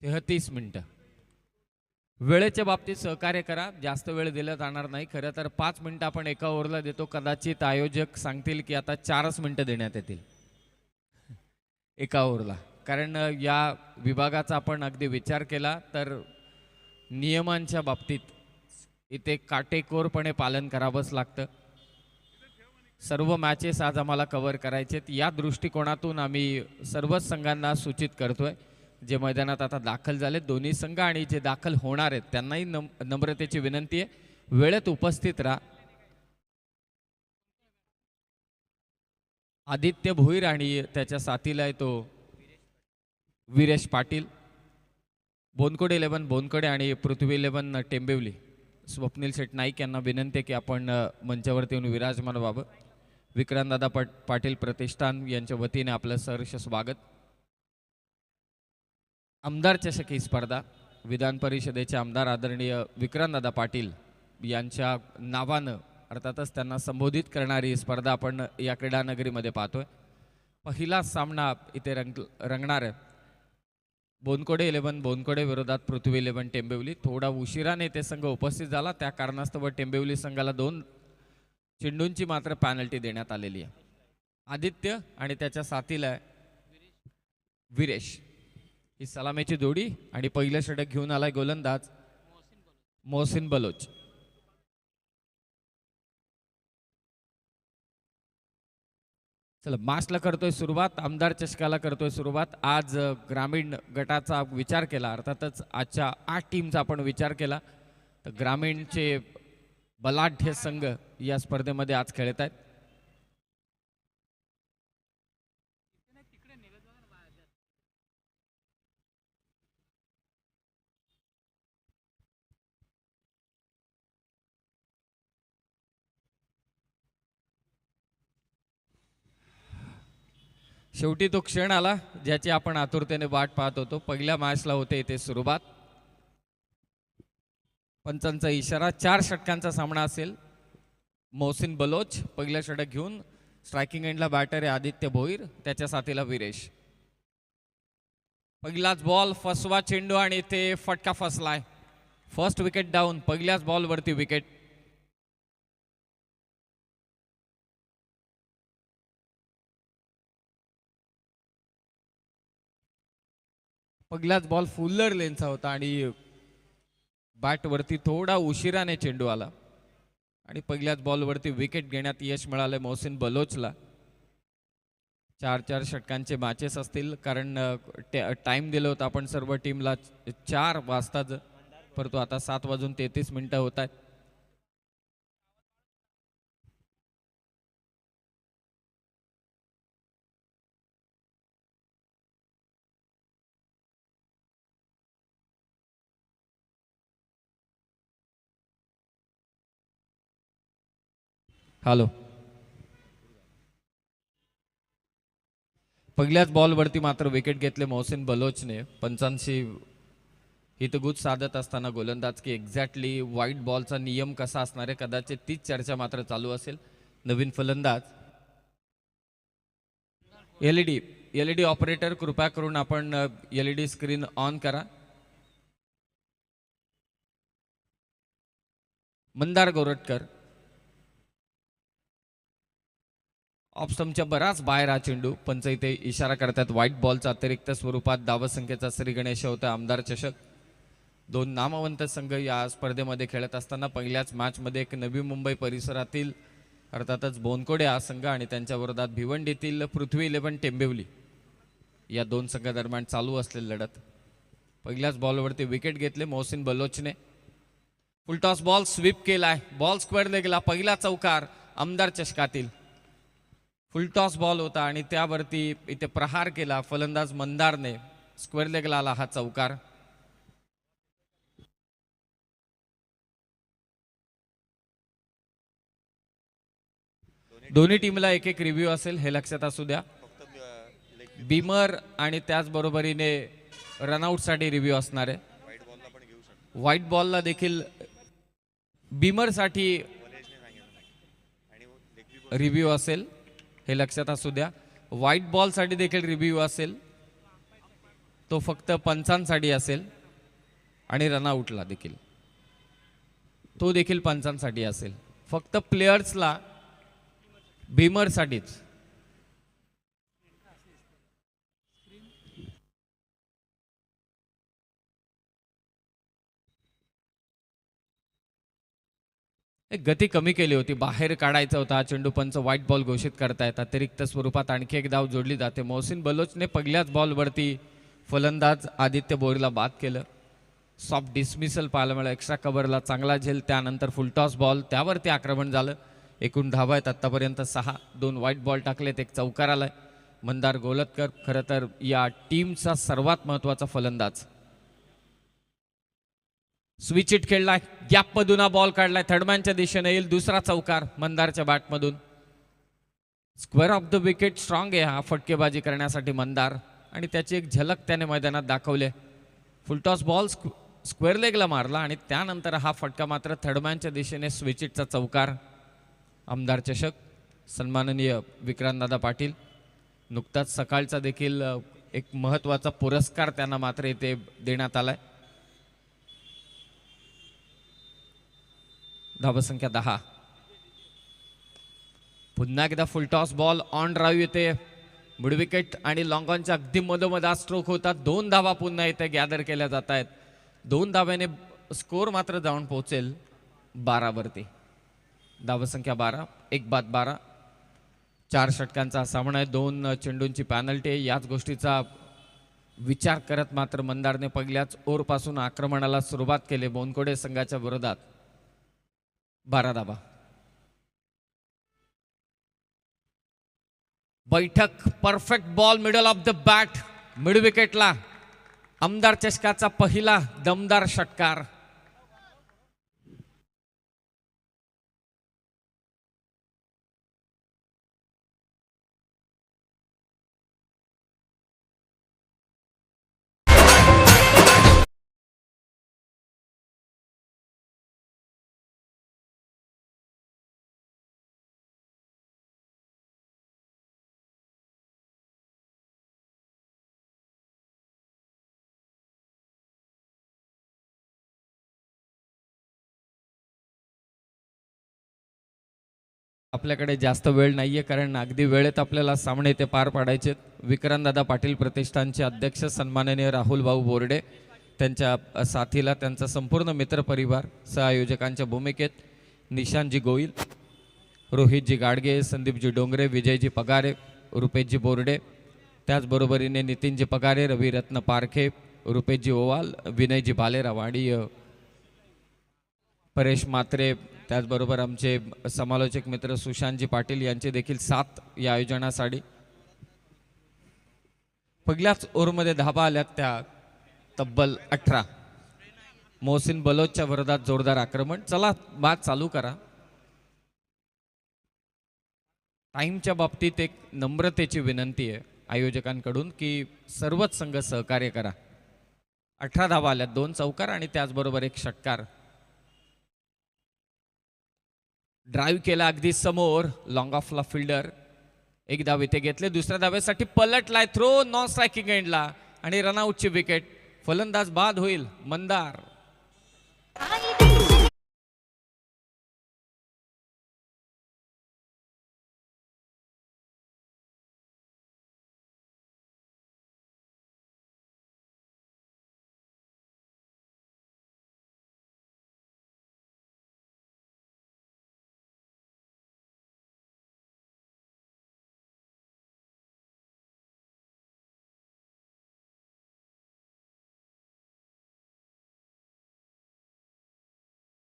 33 मिनिटं. वेळेच्या बाबतीत सहकार्य करा, जास्त वेळ दिला जाणार नाही. खरं तर 5 मिनिटं आपण एका ओव्हरला देतो. कदाचित आयोजक सांगतील की आता 4च मिनिटं देण्यात येतील एका ओव्हरला. कारण या विभागाचा आपण अगदी विचार केला तर नियमांच्या बाबतीत इथे काटेकोरपणे पालन करावंच लागतं. सर्व मॅचेस आज आम्हाला कव्हर करायचेत. या दृष्टिकोनातून आम्ही सर्वच संघांना सूचित करतोय जे मैदानात आता दाखल झाले, दोन्ही संघ आणि जे दाखल होणार आहेत त्यांनाही नम्रतेची विनंती आहे, वेळेत उपस्थित राहा. आदित्य भोईर आणि त्याच्या साथीला आहे तो वीरेश पाटील. बोनकोडे 11 बोनकोडे आणि पृथ्वी 11 टेंबिवली. स्वप्नील शेठ नाईक यांना विनंती आहे की आपण मंचावरती येऊन विराजमान व्हावं. विक्रांतदादा पाटील प्रतिष्ठान यांच्या वतीने आपलं सहर्ष स्वागत. आमदार चषक ही स्पर्धा विधान परिषदेचे आमदार आदरणीय विक्रांतदादा पाटील यांच्या नावानं अर्थातच त्यांना संबोधित करणारी स्पर्धा आपण या क्रीडानगरीमध्ये पाहतोय. पहिला सामना इथे रंगणार आहे. बोनकोडे 11 बोनकोडे विरोधात पृथ्वी 11 टेंबिवली. थोडा उशिराने ते संघ उपस्थित झाला, त्या कारणास्तव टेंबिवली संघाला 2 चेंडूंची मात्र पॅनल्टी देण्यात आलेली आहे. आदित्य आणि त्याच्या साथीला वीरेश ही सलामीची जोडी आणि पहिलं षटक घेऊन आलाय गोलंदाज मोहसिन बलोच. चला मार्चला करतोय सुरुवात, आमदार चषकाला करतोय सुरुवात. आज ग्रामीण गटाचा विचार केला, अर्थातच आजच्या 8 टीमचा आपण विचार केला तर ग्रामीणचे बलाढ्य संघ या स्पर्धेमध्ये आज खेळत आहेत. शेवटी तो क्षण आला ज्याची आपण आतुरतेने वाट पाहत होतो. पहिल्या मॅचला होते इथे सुरुवात. पंचांचा इशारा, 4 षटकांचा सामना असेल. मोहसिन बलोच पहिलं षटक घेऊन, स्ट्रायकिंग एंडला बॅटर आहे आदित्य भोईर, त्याच्या साथीला वीरेश. पहिलाच बॉल, फसवा चेंडू आणि इथे फटका फसलाय. फर्स्ट विकेट डाऊन, पहिल्याच बॉलवरती विकेट. पहिलाच बॉल फुल्लर लेनचा होता आणि बॅटवरती थोडा उशिराने चेंडू आला आणि पहिल्याच बॉलवरती विकेट घेण्यात यश मिळाले मोहसिन बलोचला. 4 षटकांचे मॅचेस असतील, कारण टाइम दिलं होतं आपण सर्व टीमला 4 वाजताच, परंतु आता 7:33 होत आहेत. हॅलो, पहिल्याच बॉलवरती मात्र विकेट घेतले मोहसिन बलोचने. पंचांशी हितगुज साधत असताना गोलंदाज की एक्झॅक्टली व्हाईट बॉलचा नियम कसा असणार आहे, कदाचित तीच चर्चा मात्र चालू असेल. नवीन फलंदाज एलईडी ऑपरेटर कृपया करून आपण एलईडी स्क्रीन ऑन करा. मंदार गोरटकर ऑप्शनच्या बराच बाहेर हा चेंडू. पंच इथे इशारा करतात व्हाईट बॉलचा अतिरिक्त स्वरूपात धावसंख्येचा श्री गणेश होता आमदार चषक. 2 नामवंत संघ या स्पर्धेमध्ये खेळत असताना पहिल्याच मॅचमध्ये एक नवी मुंबई परिसरातील अर्थातच बोनकोडे हा संघ आणि त्यांच्या विरोधात भिवंडीतील पृथ्वी 11 टेंबिवली या 2 संघादरम्यान चालू असलेली लढत. पहिल्याच बॉलवरती विकेट घेतले मोहसिन बलोचने. फुलटॉस बॉल स्वीप केलाय, बॉल स्क्वेअरला गेला. पहिला चौकार आमदार चषकातील. फुलटॉस बॉल होता आणि त्यावरती इथे प्रहार केला फलंदाज मंदारने. स्क्वेअर लेगला आला हा चौकार. दोन्ही टीमला एक रिव्ह्यू असेल हे लक्षात असू द्या. बीमर आणि त्याचबरोबरीने रनआउटसाठी रिव्ह्यू असणार आहे. व्हाईट बॉलला देखील बीमरसाठी रिव्ह्यू असेल हे लक्षात असू द्या. व्हाईट बॉलसाठी देखील रिव्ह्यू असेल. तो फक्त पंचांसाठी असेल आणि रनआउटला देखील तो देखील पंचांसाठी असेल. फक्त प्लेयर्सला भीमरसाठीच. एक गती कमी केली होती, बाहेर काढायचा होता चेंडू. पंच व्हाईट बॉल घोषित करतायत. अतिरिक्त स्वरूपात आणखी एक धाव जोडली जाते. मोहसिन बलोचने पहिल्याच बॉलवरती फलंदाज आदित्य बोरीला बाद केलं. सॉफ्ट डिसमिसल पाहायला मिळालं. एक्स्ट्रा कव्हरला चांगला झेल, त्यानंतर फुलटॉस बॉल, त्यावरती आक्रमण झालं. एकूण धावा आहेत आत्तापर्यंत 6. 2 व्हाईट बॉल टाकलेत, एक चौकार आलाय. मंदार गोलतकर खरं तर या टीमचा सर्वात महत्वाचा फलंदाज. स्विच इट खेळलाय, गॅपमधून हा बॉल काढलाय, थर्डमॅनच्या दिशेने येईल. दुसरा चौकार मंदारच्या बॅटमधून. Square off the wicket strong आहे हा फटकेबाजी करण्यासाठी मंदार, आणि त्याची एक झलक त्याने मैदानात दाखवले. फुलटॉस बॉल स्क्वेअर लेगला मारला आणि त्यानंतर हा फटका मात्र थर्डमॅनच्या दिशेने. स्विच इटचा चौकार. आमदार चषक सन्माननीय विक्रांतदादा पाटील, नुकताच सकाळचा देखील एक महत्त्वाचा पुरस्कार त्यांना मात्र इथे देण्यात आलाय. धावसंख्या 10. पुन्हा एकदा फुलटॉस बॉल ऑन ड्राईव्ह येते. मिड विकेट आणि लॉंग ऑनच्या अगदी मधोमध स्ट्रोक होतात. 2 धावा पुन्हा इथे गॅदर केल्या जात आहेत. 2 धाव्याने स्कोर मात्र जाऊन पोहोचेल 12 वरती. धावसंख्या 12. 1 बाद 12. 4 षटकांचा सामना आहे. 2 चेंडूंची पॅनल्टी आहे. याच गोष्टीचा विचार करत मात्र मंदारने पहिल्याच ओव्हरपासून आक्रमणाला सुरुवात केली बोनकोडे संघाच्या विरोधात. 12 धावा. बैठक perfect ball middle of the bat, mid विकेटला. आमदार चषकाचा पहिला दमदार षटकार. आपल्याकडे जास्त वेळ नाहीये, कारण अगदी वेळेत आपल्याला सामने ते पार पाडायचे. विक्रांतदादा पाटील प्रतिष्ठानचे अध्यक्ष सन्माननीय राहुल भाऊ बोर्डे, त्यांच्या साथीला त्यांचा संपूर्ण मित्रपरिवार, सहआयोजकांच्या भूमिकेत निशांतजी गोईल, रोहितजी गाडगे, संदीपजी डोंगरे, विजयजी पगारे, रुपेशजी बोर्डे, त्याचबरोबरीने नितीनजी पगारे, रविरत्न पारखे, रुपेशजी ओवाल, विनयजी भालेराव आणि परेश मात्रे, त्याचबरोबर आमचे समालोचक मित्र सुशांतजी पाटील यांचे देखील साथ या आयोजनासाठी. पहिल्याच ओव्हरमध्ये धाबा आल्यात त्या तब्बल 18. मोहसिन बलोचच्या विरोधात जोरदार आक्रमण. चला बाद चालू करा. टाइमच्या बाबतीत एक नम्रतेची विनंती आहे आयोजकांकडून की सर्वच संघ सहकार्य करा. 18 धाबा आल्यात, 2 चौकार आणि त्याचबरोबर 1 षटकार. ड्राईव्ह केला अगदी समोर, लॉंग ऑफला फिल्डर. 1 धाव इथे घेतले. दुसऱ्या धावेसाठी पलटलाय, थ्रो नॉन स्ट्रायकिंग एंडला आणि रनआउटची विकेट. फलंदाज बाद होईल मंदार.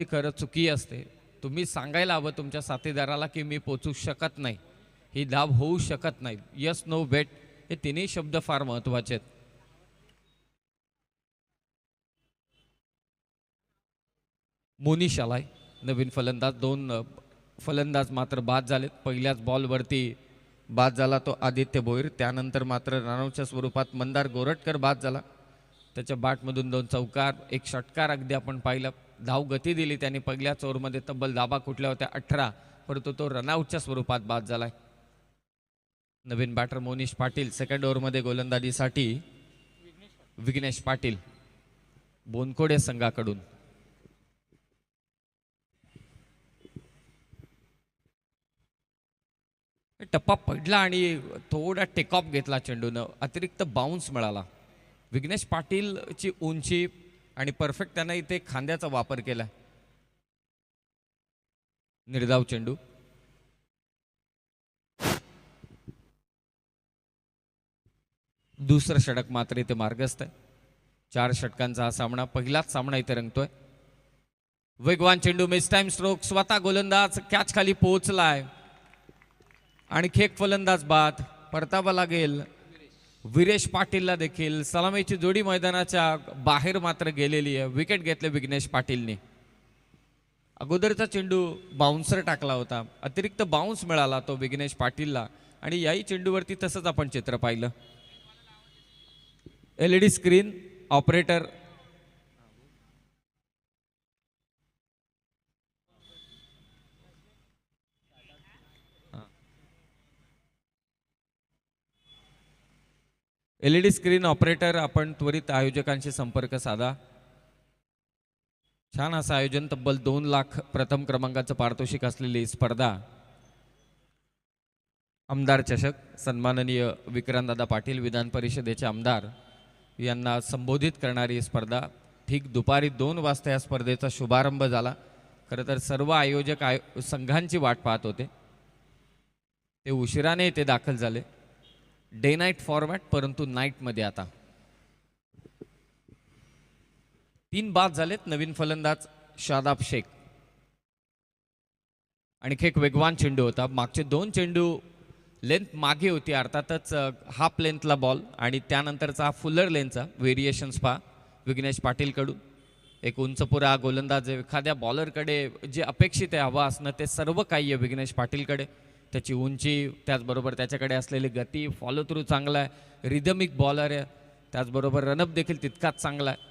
खरं चुकी असते. तुम्ही सांगायला हवं तुमच्या साथीदाराला की मी पोचू शकत नाही, ही धाव होऊ शकत नाही. यस नो बेट, हे तिन्ही शब्द फार महत्वाचे आहेत. मोनिश आलाय नवीन फलंदाज. 2 फलंदाज मात्र बाद झालेत. पहिल्याच बॉलवरती बाद झाला तो आदित्य भोईर. त्यानंतर मात्र रनआउटच्या स्वरूपात मंदार गोरटकर बाद झाला. त्याच्या बॅटमधून 2 चौकार, 1 षटकार अगदी आपण पाहिलं. धाव गती दिली त्यांनी. पहिल्याच ओव्हरमध्ये तब्बल धाबा कुठल्या होत्या 18, परंतु तो रनआउटच्या स्वरूपात बाद झालाय. नवीन बॅटर मोनिश पाटील सेकंड ओव्हरमध्ये गोलंदाजीसाठी. विघ्नेश पाटील बोनकोडे संघाकडून. टप्पा पडला आणि थोडा टेक ऑफ घेतला चेंडूनं, अतिरिक्त बाउन्स मिळाला. विघ्नेश पाटीलची उंची आणि परफेक्ट त्यानं इथे खांद्याचा वापर केला. निर्धाव चेंडू. दुसरं षटक मात्र इथे मार्गस्थ आहे. 4 षटकांचा हा सामना, पहिलाच सामना इथे रंगतोय. वेगवान चेंडू, मिस टाइम स्ट्रोक, स्वतः गोलंदाज कॅच खाली पोहोचलाय. आणखी एक फलंदाज बाद, परतावा लागेल वीरेश पाटीलला देखील. सलामीची जोडी मैदानाच्या बाहेर मात्र गेलेली आहे. विकेट घेतले विघ्नेश पाटीलने. अगोदरचा चेंडू बाउन्सर टाकला होता, अतिरिक्त बाउन्स मिळाला तो विघ्नेश पाटीलला. आणि याही चेंडूवरती तसंच आपण चित्र पाहिलं. LED screen operator LED screen operator आपण त्वरित आयोजकांशी संपर्क साधा. छान असं आयोजन, तब्बल 2 लाख प्रथम क्रमांकाचं पारितोषिक असलेली स्पर्धा. आमदार चषक, सन्माननीय विक्रांतदादा पाटील विधान परिषदेचे आमदार यांना संबोधित करणारी स्पर्धा. ठीक दुपारी 2 वाजता या स्पर्धेचा शुभारंभ झाला. खरं तर सर्व आयोजक संघांची वाट पाहत होते, ते उशिराने ते दाखल झाले. डे नाईट फॉर्मॅट, परंतु नाईटमध्ये आता 3 बाद झालेत. नवीन फलंदाज शादाब शेख. आणखी एक वेगवान चेंडू होता. मागचे 2 चेंडू लेंथ मागे होती, अर्थातच हाफ लेंथला बॉल, आणि त्यानंतरचा फुलर लेंथचा व्हेरिएशन्स पहा विघ्नेश पाटीलकडून. एक उंचपुरा गोलंदाज, एखाद्या बॉलरकडे जे अपेक्षित आहे हवं असणं ते सर्व काही आहे विघ्नेश पाटीलकडे. त्याची उंची, त्याचबरोबर त्याच्याकडे असलेली गती, फॉलो थ्रू चांगला आहे, रिदमिक बॉलर आहे, त्याचबरोबर रनअप देखील तितकाच चांगला आहे.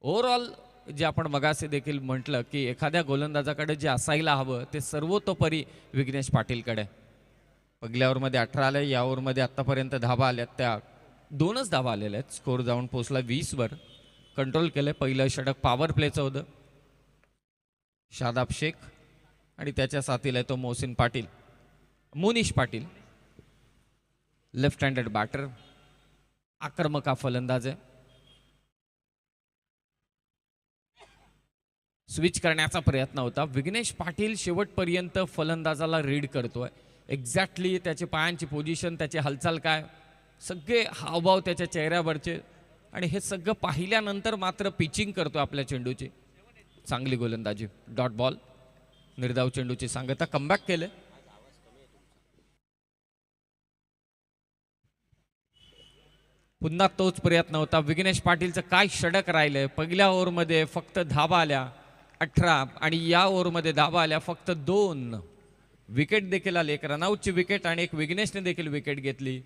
ओव्हरऑल जे आपण मगाशी देखील म्हटलं की एखाद्या गोलंदाजाकडे जे असायला हवं ते सर्वतोपरी विघ्नेश पाटीलकडे. पहिल्या ओव्हरमध्ये 18 आले, या ओव्हरमध्ये आत्तापर्यंत धावा आल्यात त्या 2च धावा आलेल्या आहेत. स्कोर जाऊन पोचला 20वर. कंट्रोल केलं. पहिलं षटक पॉवर प्लेचं होतं. शादाब शेख आणि त्याच्या साथीला आहे तो Monish Patil, left handed batter. आक्रमक हा फलंदाज आहे. स्विच करण्याचा प्रयत्न होता. विघ्नेश पाटील शेवटपर्यंत फलंदाजाला रीड करतोय. एक्झॅक्टली त्याची पायांची पोझिशन, त्याची हालचाल काय, सगळे हावभाव त्याच्या चेहऱ्यावरचे, आणि हे सगळं पाहिल्यानंतर मात्र पिचिंग करतो आपल्या चेंडूची. चांगली गोलंदाजी. Dot ball. निर्धाव चेंडूची सांगता. कमबॅक केले. पुन्हा तोच प्रयत्न होता. विघ्नेश पाटीलचं काय षटक राहिलंय. पहिल्या ओव्हरमध्ये फक्त धावा आल्या 18, आणि या ओव्हरमध्ये धावा आल्या फक्त 2. विकेट देखील आली. एक रनआउटची विकेट आणि एक विघ्नेशने देखील विकेट घेतली.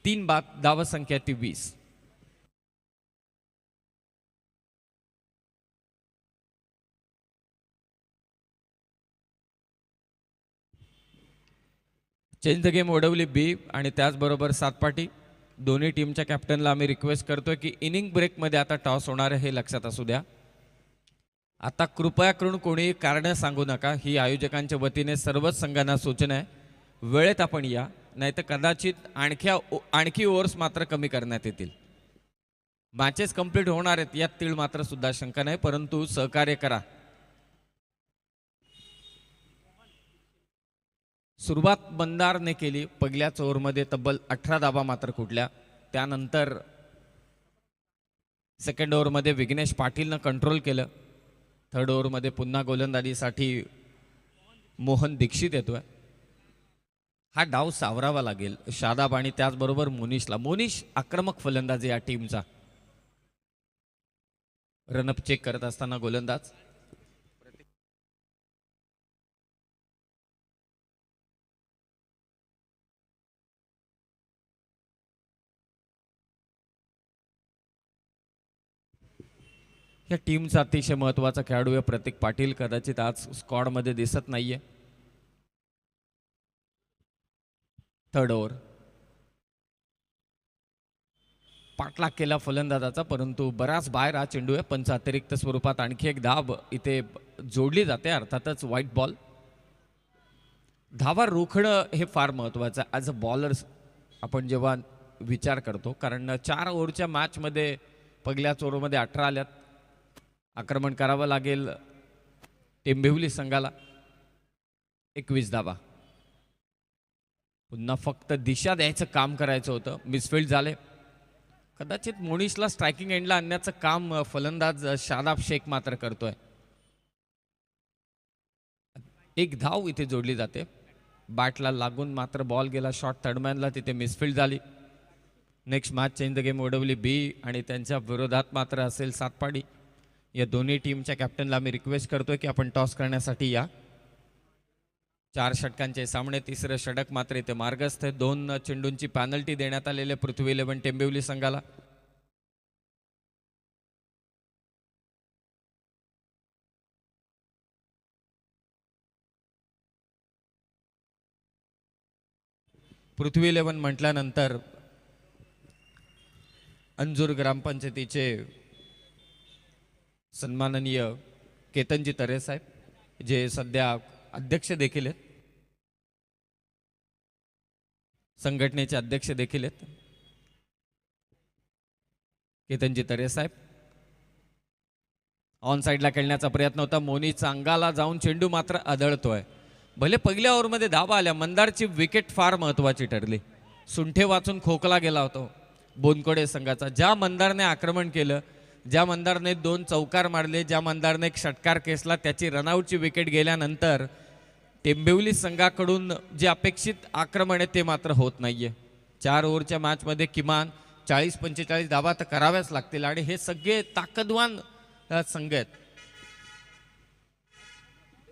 3 बाद, धावा संख्या ती 20. चेंज द गेम ओढवली बी, आणि त्याचबरोबर सातपाटी. दोन्ही टीमच्या कॅप्टनला आम्ही रिक्वेस्ट करतोय की इनिंग ब्रेकमध्ये आता टॉस होणार आहे, हे लक्षात असू द्या. आता कृपया करून कोणी कारण सांगू नका, ही आयोजकांच्या वतीने सर्वच संघांना सूचना आहे. वेळेत आपण या, नाहीतर कदाचित आणखी ओव्हर्स मात्र कमी करण्यात येतील. मॅचेस कंप्लीट होणार आहेत यात तीळ मात्र सुद्धा शंका नाही, परंतु सहकार्य करा. सुरुवात बंदारने केली. पहिल्याच ओव्हरमध्ये तब्बल 18 धावा मात्र कुठल्या. त्यानंतर सेकंड ओव्हरमध्ये विघ्नेश पाटीलनं कंट्रोल केलं. थर्ड ओव्हरमध्ये पुन्हा गोलंदाजीसाठी मोहन दीक्षित येतोय. हा डाव सावरावा लागेल शादाब आणि त्याचबरोबर मोनिशला. मोनिश आक्रमक फलंदाज या टीमचा. रनअप चेक करत असताना गोलंदाज. या टीमचा अतिशय महत्त्वाचा खेळाडू आहे प्रतीक पाटील. कदाचित आज स्क्वॉडमध्ये दिसत नाहीये. Third over. पाठलाग केला फलंदाजाचा, परंतु बराच बाहेर हा चेंडू आहे. पंच अतिरिक्त स्वरूपात आणखी एक धाव इथे जोडली जाते, अर्थातच व्हाईट बॉल. धावा रोखणं हे फार महत्त्वाचं आहे ॲज अ बॉलर्स आपण जेव्हा विचार करतो, कारण 4 ओव्हरच्या मॅचमध्ये पहिल्याच ओव्हरमध्ये 18 आल्यात. आक्रमण करावं लागेल टेंबिवली संघाला. 21 धावा. पुन्हा फक्त दिशा द्यायचं काम करायचं होतं, मिसफिल्ड झाले. कदाचित मोनिशला स्ट्रायकिंग एंडला आणण्याचं काम फलंदाज शादाब शेख मात्र करतोय. एक धाव इथे जोडली जाते. बॅटला लागून मात्र बॉल गेला शॉर्ट थर्डमॅनला, तिथे मिसफिल्ड झाली. Next match change the game O W B आणि त्यांच्या विरोधात मात्र असेल सातपाडी. या दोन्ही टीमच्या कॅप्टनला मी रिक्वेस्ट करतोय की आपण टॉस करण्यासाठी या. 4 षटकांचे सामने, तिसरं षटक मात्र इथे मार्गस्थ आहे. 2 चेंडूंची पॅनल्टी देण्यात आलेली पृथ्वी 11 टेंबिवली संघाला. पृथ्वी 11 म्हटल्यानंतर अंजूर ग्रामपंचायतीचे सन्माननीय केतनजी तरे साहेब, जे सध्या अध्यक्ष देखील आहेत, संघटनेचे अध्यक्ष देखील आहेत, केतनजी तरे साहेब. ऑन साईडला खेळण्याचा प्रयत्न होता. मोनीच्या अंगाला जाऊन चेंडू मात्र आदळतोय. भले पहिल्या ओव्हरमध्ये धावा आल्या, मंदारची विकेट फार महत्वाची ठरली. सुंठे वाचून खोकला गेला होता बोनकोडे संघाचा. ज्या मंदारने आक्रमण केलं, ज्या मंदारने 2 चौकार मारले, ज्या मंदारने एक षटकार केसला, त्याची रनआउटची विकेट गेल्यानंतर टेंबिवली संघाकडून जे अपेक्षित आक्रमण आहे ते मात्र होत नाहीये. 4 ओव्हरच्या मॅचमध्ये किमान 40-45 धावा तर कराव्याच लागतील आणि हे सगळे ताकदवान संघ आहेत.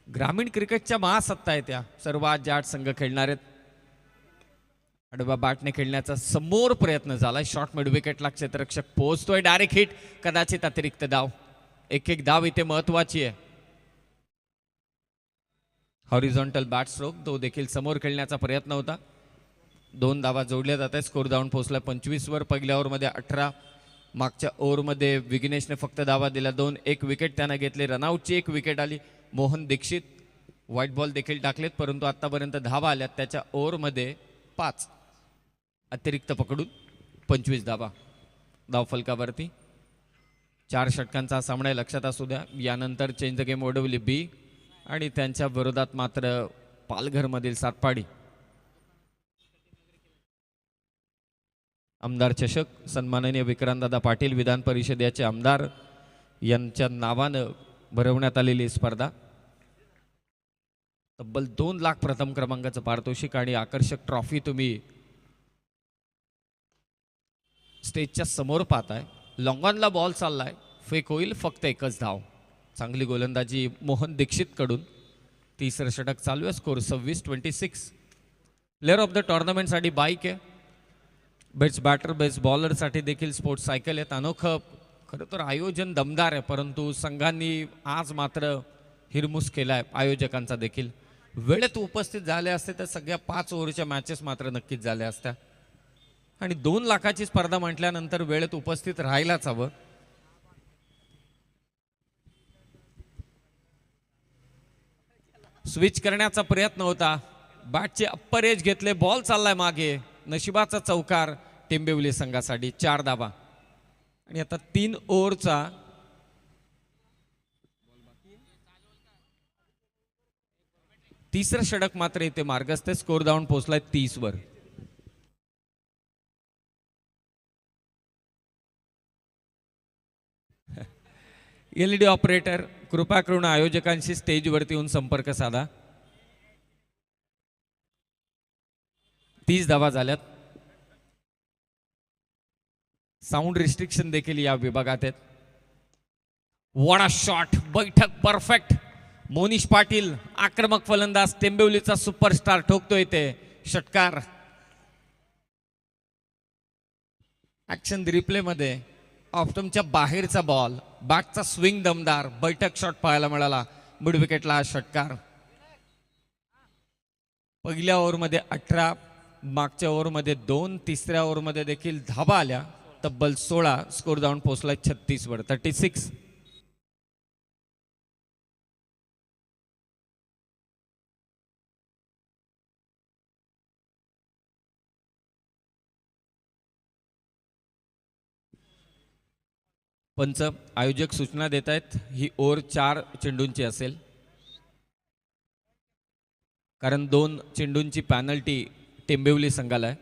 ग्रामीण क्रिकेटच्या महासत्ता आहे त्या. सर्व आज 8 संघ खेळणार आहेत. आडवा बॅटने खेळण्याचा समोर प्रयत्न झालाय. शॉर्ट मिड विकेटला क्षेत्ररक्षक पोहोचतोय. डायरेक्ट हिट, कदाचित अतिरिक्त धाव. एक धाव इथे महत्वाची आहे. हॉरिझॉन्टल बॅट स्ट्रोक, तो देखील समोर खेळण्याचा प्रयत्न होता. 2 धावा जोडल्या जात आहेत. स्कोर जाऊन पोहोचला 25 वर. पहिल्या ओव्हरमध्ये 18. मागच्या ओव्हरमध्ये विघ्नेशने फक्त धावा दिल्या 2. 1 विकेट त्यानं घेतली. रनआउटची 1 विकेट आली. मोहन दीक्षित व्हाईट बॉल देखील टाकलेत, परंतु आतापर्यंत धावा आल्यात त्याच्या ओव्हरमध्ये 5. अतिरिक्त पकडून 25 धावा धावफलकावरती. 4 षटकांचा सामना लक्षात असू द्या. यानंतर change the game O W B आणि त्यांच्या विरोधात मात्र पालघरमधील सातपाडी. आमदार चषक सन्माननीय विक्रांतदादा पाटील विधान परिषदेचे आमदार यांच्या नावानं भरवण्यात आलेली स्पर्धा. तब्बल 2 लाख प्रथम क्रमांकाचं पारितोषिक आणि आकर्षक ट्रॉफी तुम्ही स्टेजच्या समोर पाहताय. लॉंगॉनला बॉल चाललाय, फेक होईल, फक्त 1च धाव. चांगली गोलंदाजी मोहन दीक्षित कडून. तिसरं षटक चालू आहे. स्कोर 26-26. प्लेअर ऑफ द टुर्नामेंटसाठी बाईक आहे. बेस्ट बॅटर बेस्ट बॉलरसाठी देखील स्पोर्ट्स सायकल आहेत. अनोखं खरं तर आयोजन दमदार आहे, परंतु संघांनी आज मात्र हिरमुस केलाय आयोजकांचा देखील. वेळेत उपस्थित झाले असते तर सगळ्या 5 ओव्हरच्या मॅचेस मात्र नक्कीच झाल्या असत्या. आणि 2 लाखाची स्पर्धा म्हटल्यानंतर वेळेत उपस्थित राहायलाच हवं. स्विच करण्याचा प्रयत्न होता. बॅटचे अप्पर एज घेतले. बॉल चाललाय मागे. नशिबाचा चौकार टेंबिवली संघासाठी. 4 धावा. आणि आता 3 ओव्हरचा तिसरं षटक मात्र इथे मार्गस्थ. स्कोर जाऊन पोहोचलाय 30 वर. एलईडी ऑपरेटर कृपा करून आयोजकांशी स्टेजवरती येऊन संपर्क साधा. 30 धावा झाल्यात. साऊंड रिस्ट्रिक्शन देखील या विभागात आहेत. वॉट शॉट, बैठक परफेक्ट. मोनिश पाटील आक्रमक फलंदाज, टेंबिवलीचा सुपरस्टार ठोकतोय ते षटकार. ऍक्शन रिप्ले मध्ये ऑफ्टमच्या बाहेरचा बॉल, बॅटचा स्विंग दमदार, बैठक शॉट पाहायला मिळाला. मिड विकेटला षटकार. पहिल्या ओव्हरमध्ये 18, मागच्या ओव्हरमध्ये 2, तिसऱ्या ओव्हरमध्ये देखील धाबा आल्या. तब्बल 16. स्कोर जाऊन पोहोचलाय 36 वर. 36. पंच आयोजक सूचना देत आहेत, ही ओव्हर 4 चेंडूंची असेल, कारण 2 चेंडूंची पॅनल्टी टेंबिवली संघाला आहे.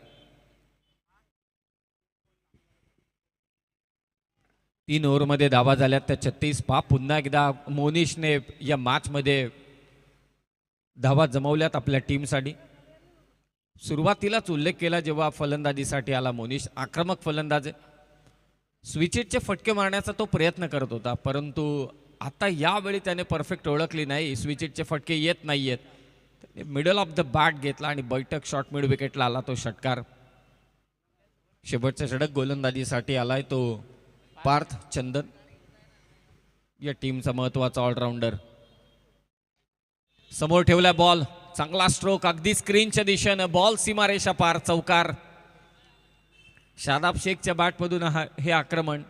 3 ओव्हरमध्ये धावा झाल्यात त्या 36. पुन्हा एकदा मोनिशने या मॅचमध्ये धावा जमवल्यात आपल्या टीमसाठी. सुरुवातीलाच उल्लेख केला जेव्हा फलंदाजीसाठी आला मोनिश, आक्रमक फलंदाज आहे. स्विचिटचे फटके मारण्याचा तो प्रयत्न करत होता, परंतु आता यावेळी त्याने परफेक्ट ओळखली नाही, स्विचिटचे फटके येत नाही आहेत. त्याने मिडल ऑफ द बॅट घेतला आणि बैठक शॉर्ट मिड विकेटला आला तो षटकार. शेवटचा षटक गोलंदाजीसाठी आलाय तो पार्थ चंदन, या टीमचा महत्वाचा ऑलराऊंडर. समोर ठेवला बॉल, चांगला स्ट्रोक अगदी स्क्रीनच्या दिशेनं, बॉल सीमारेषा पार, चौकार. शादाब शेखच्या बॅटमधून हे आक्रमण.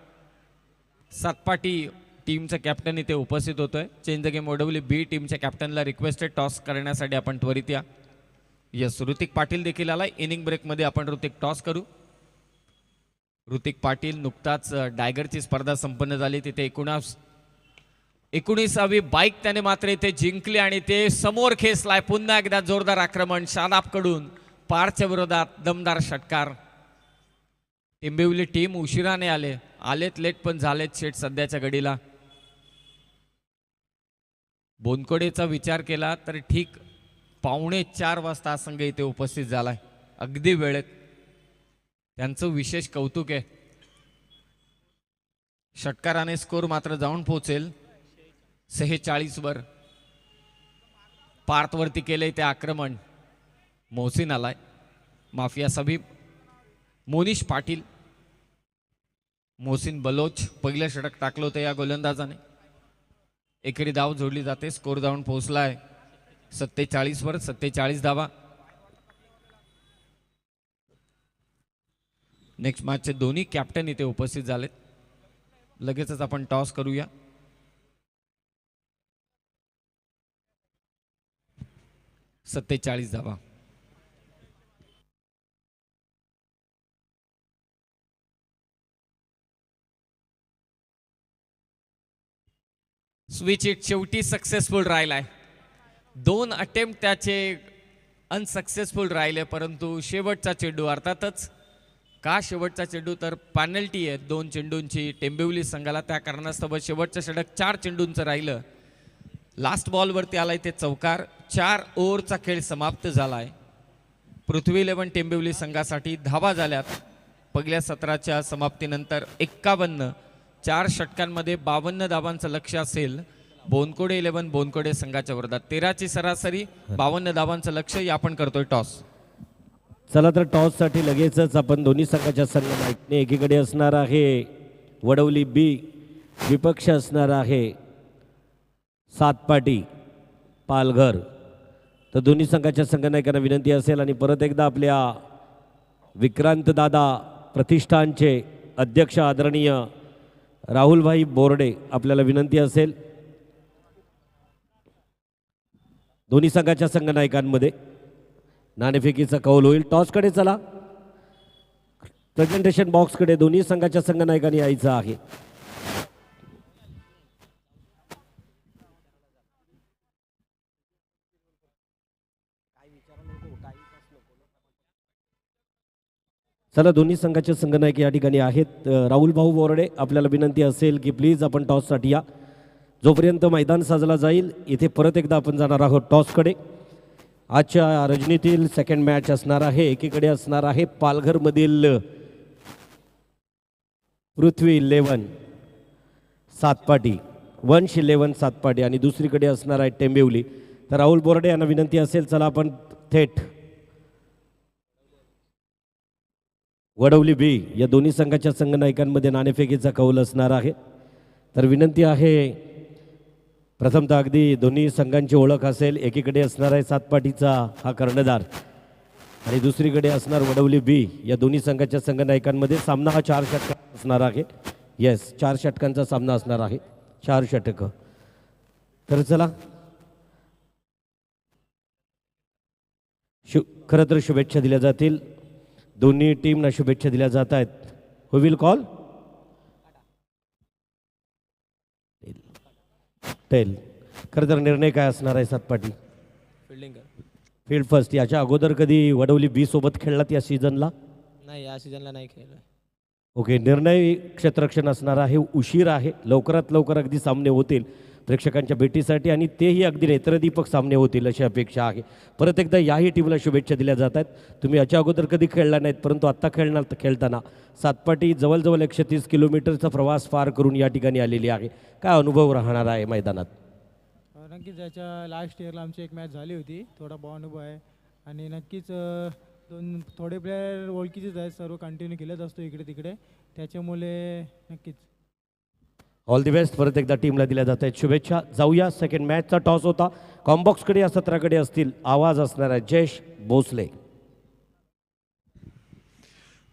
सातपाटी टीमचा कॅप्टन इथे उपस्थित होतोय. चेंज द गेम वडवली बी टीमच्या कॅप्टनला रिक्वेस्टेड टॉस करण्यासाठी आपण त्वरित या. यस, ऋतिक पाटील देखील आलाय. इनिंग ब्रेकमध्ये आपण ऋतिक टॉस करू. ऋतिक पाटील नुकताच डायगरची स्पर्धा संपन्न झाली, तिथे 19वी बाईक त्याने मात्र इथे जिंकली आणि ते समोर खेचलाय. पुन्हा एकदा जोरदार आक्रमण शादाबकडून, पारच्या विरोधात दमदार षटकार. टेंबिवली टीम उशिराने आलेत लेट पण झालेत शेट सध्याच्या घडीला. बोनकोडेचा विचार केला तर ठीक 3:45 वाजता संघ इथे उपस्थित झालाय, अगदी वेळेत. त्यांचं विशेष कौतुक आहे. षटकाराने स्कोर मात्र जाऊन पोहोचेल 46 वर. पार्थवरती केलंय ते आक्रमण. मोहसिन आलाय, माफिया सबीब, मोनिश पाटील, मोहसिन बलोच. पहिलं षटक टाकलं होतं या गोलंदाजाने. एकेरी धाव जोडली जाते. स्कोर जाऊन पोहोचलाय 47 वर. 47 धावा. नेक्स्ट मॅचचे दोन्ही कॅप्टन इथे उपस्थित झालेत. लगेचच आपण टॉस करूया. धावा. स्विच इट शेवटी सक्सेसफुल राहिलाय. 2 अटेम्प्ट त्याचे अनसक्सेसफुल राहिले, परंतु शेवटचा चेंडू, अर्थातच का शेवटचा चेंडू, तर पॅनल्टी आहे 2 चेंडूंची टेंबिवली संघाला. त्या कारणास्तव शेवटचं षटक 4 चेंडूंचं राहिलं. लास्ट बॉलवरती आलाय ते चौकार. 4 ओव्हरचा खेळ समाप्त झालाय. पृथ्वी 11 टेंबिवली संघासाठी धावा झाल्यात पहिल्या सत्राच्या समाप्तीनंतर 51. 4 षटकांमध्ये 52 धावांचं लक्ष असेल बोनकोडे 11 बोनकोडे संघाच्या विरोधात. 13ची सरासरी, 52 धावांचं लक्ष. आपण करतोय टॉस. चला तर टॉस साठी लगेचच आपण दोन्ही संघाच्या संघ माहितीने एकीकडे असणार आहे वडवली बी, विपक्ष असणार आहे सातपाटी पालघर. तर दोन्ही संघाच्या संघनायकांना विनंती असेल आणि परत एकदा आपल्या विक्रांत दादा प्रतिष्ठानचे अध्यक्ष आदरणीय राहुलभाई बोर्डे आपल्याला विनंती असेल दोन्ही संघाच्या संघनायकांमध्ये नाणेफेकीचा कौल होईल. टॉसकडे चला, प्रेझेंटेशन बॉक्सकडे दोन्ही संघाच्या संघनायकांनी यायचं आहे. चला, दोन्ही संघाचे संघनायक या ठिकाणी आहेत. राहुल भाऊ बोर्डे आपल्याला विनंती असेल की प्लीज आपण टॉससाठी या. जोपर्यंत मैदान साजला जाईल इथे परत एकदा आपण जाणार आहोत टॉसकडे. आजच्या रजनीतील सेकंड मॅच असणार आहे. एकीकडे असणार आहे पालघरमधील पृथ्वी 11 सातपाटी, वंश 11 सातपाटी आणि दुसरीकडे असणार आहे टेंबिवली. तर राहुल बोर्डे यांना विनंती असेल, चला आपण थेट वडवली बी या दोन्ही संघाच्या संघनायकांमध्ये नाणेफेकीचा कौल असणार आहे. तर विनंती आहे, प्रथमतः अगदी दोन्ही संघांची ओळख असेल. एकीकडे असणार आहे सातपाटीचा हा कर्णधार आणि दुसरीकडे असणार वडवली बी. या दोन्ही संघाच्या संघनायकांमध्ये सामना हा 4 षटकांचा असणार आहे. येस, 4 षटकांचा सामना असणार आहे. 4 षटकं. तर चला, खरं तर शुभेच्छा दिल्या जातील. दोन्ही टीमना शुभेच्छा दिल्या जात आहेत. हु विल कॉल? टेल. खरं तर निर्णय काय असणार आहे सातपाटी? फिल्डिंग कर. Field first. याच्या अगोदर कधी वडवली बी सोबत खेळलात या सीझनला? नाही, या सीझनला नाही खेळलो. ओके. निर्णय क्षेत्ररक्षण असणार आहे. उशीर आहे. लवकरात लवकर अगदी सामने होतील प्रेक्षकांच्या भेटीसाठी आणि तेही अगदी नेत्रदीपक सामने होतील अशी अपेक्षा आहे. परत एकदा याही टीमला शुभेच्छा दिल्या जात आहेत. तुम्ही याच्या अगोदर कधी खेळला नाहीत, परंतु आत्ता खेळताना सातपाटी जवळजवळ 130 किलोमीटरचा प्रवास पार करून या ठिकाणी आलेली आहे. काय अनुभव राहणार आहे मैदानात? नक्कीच याच्या लास्ट इयरला आमची एक मॅच झाली होती. थोडा अनुभव आहे आणि नक्कीच थोडे प्लेयर ओळखीचेच आहेत. सर्व कंटिन्यू खेळत असतो इकडे तिकडे, त्याच्यामुळे नक्कीच ऑल दी बेस्ट. परत एकदा टीमला दिल्या जात आहेत शुभेच्छा. जाऊया, सेकंड मॅचचा टॉस होता. कॉम्बॉक्सकडे या सत्राकडे असतील. आवाज असणार आहे जयेश भोसले.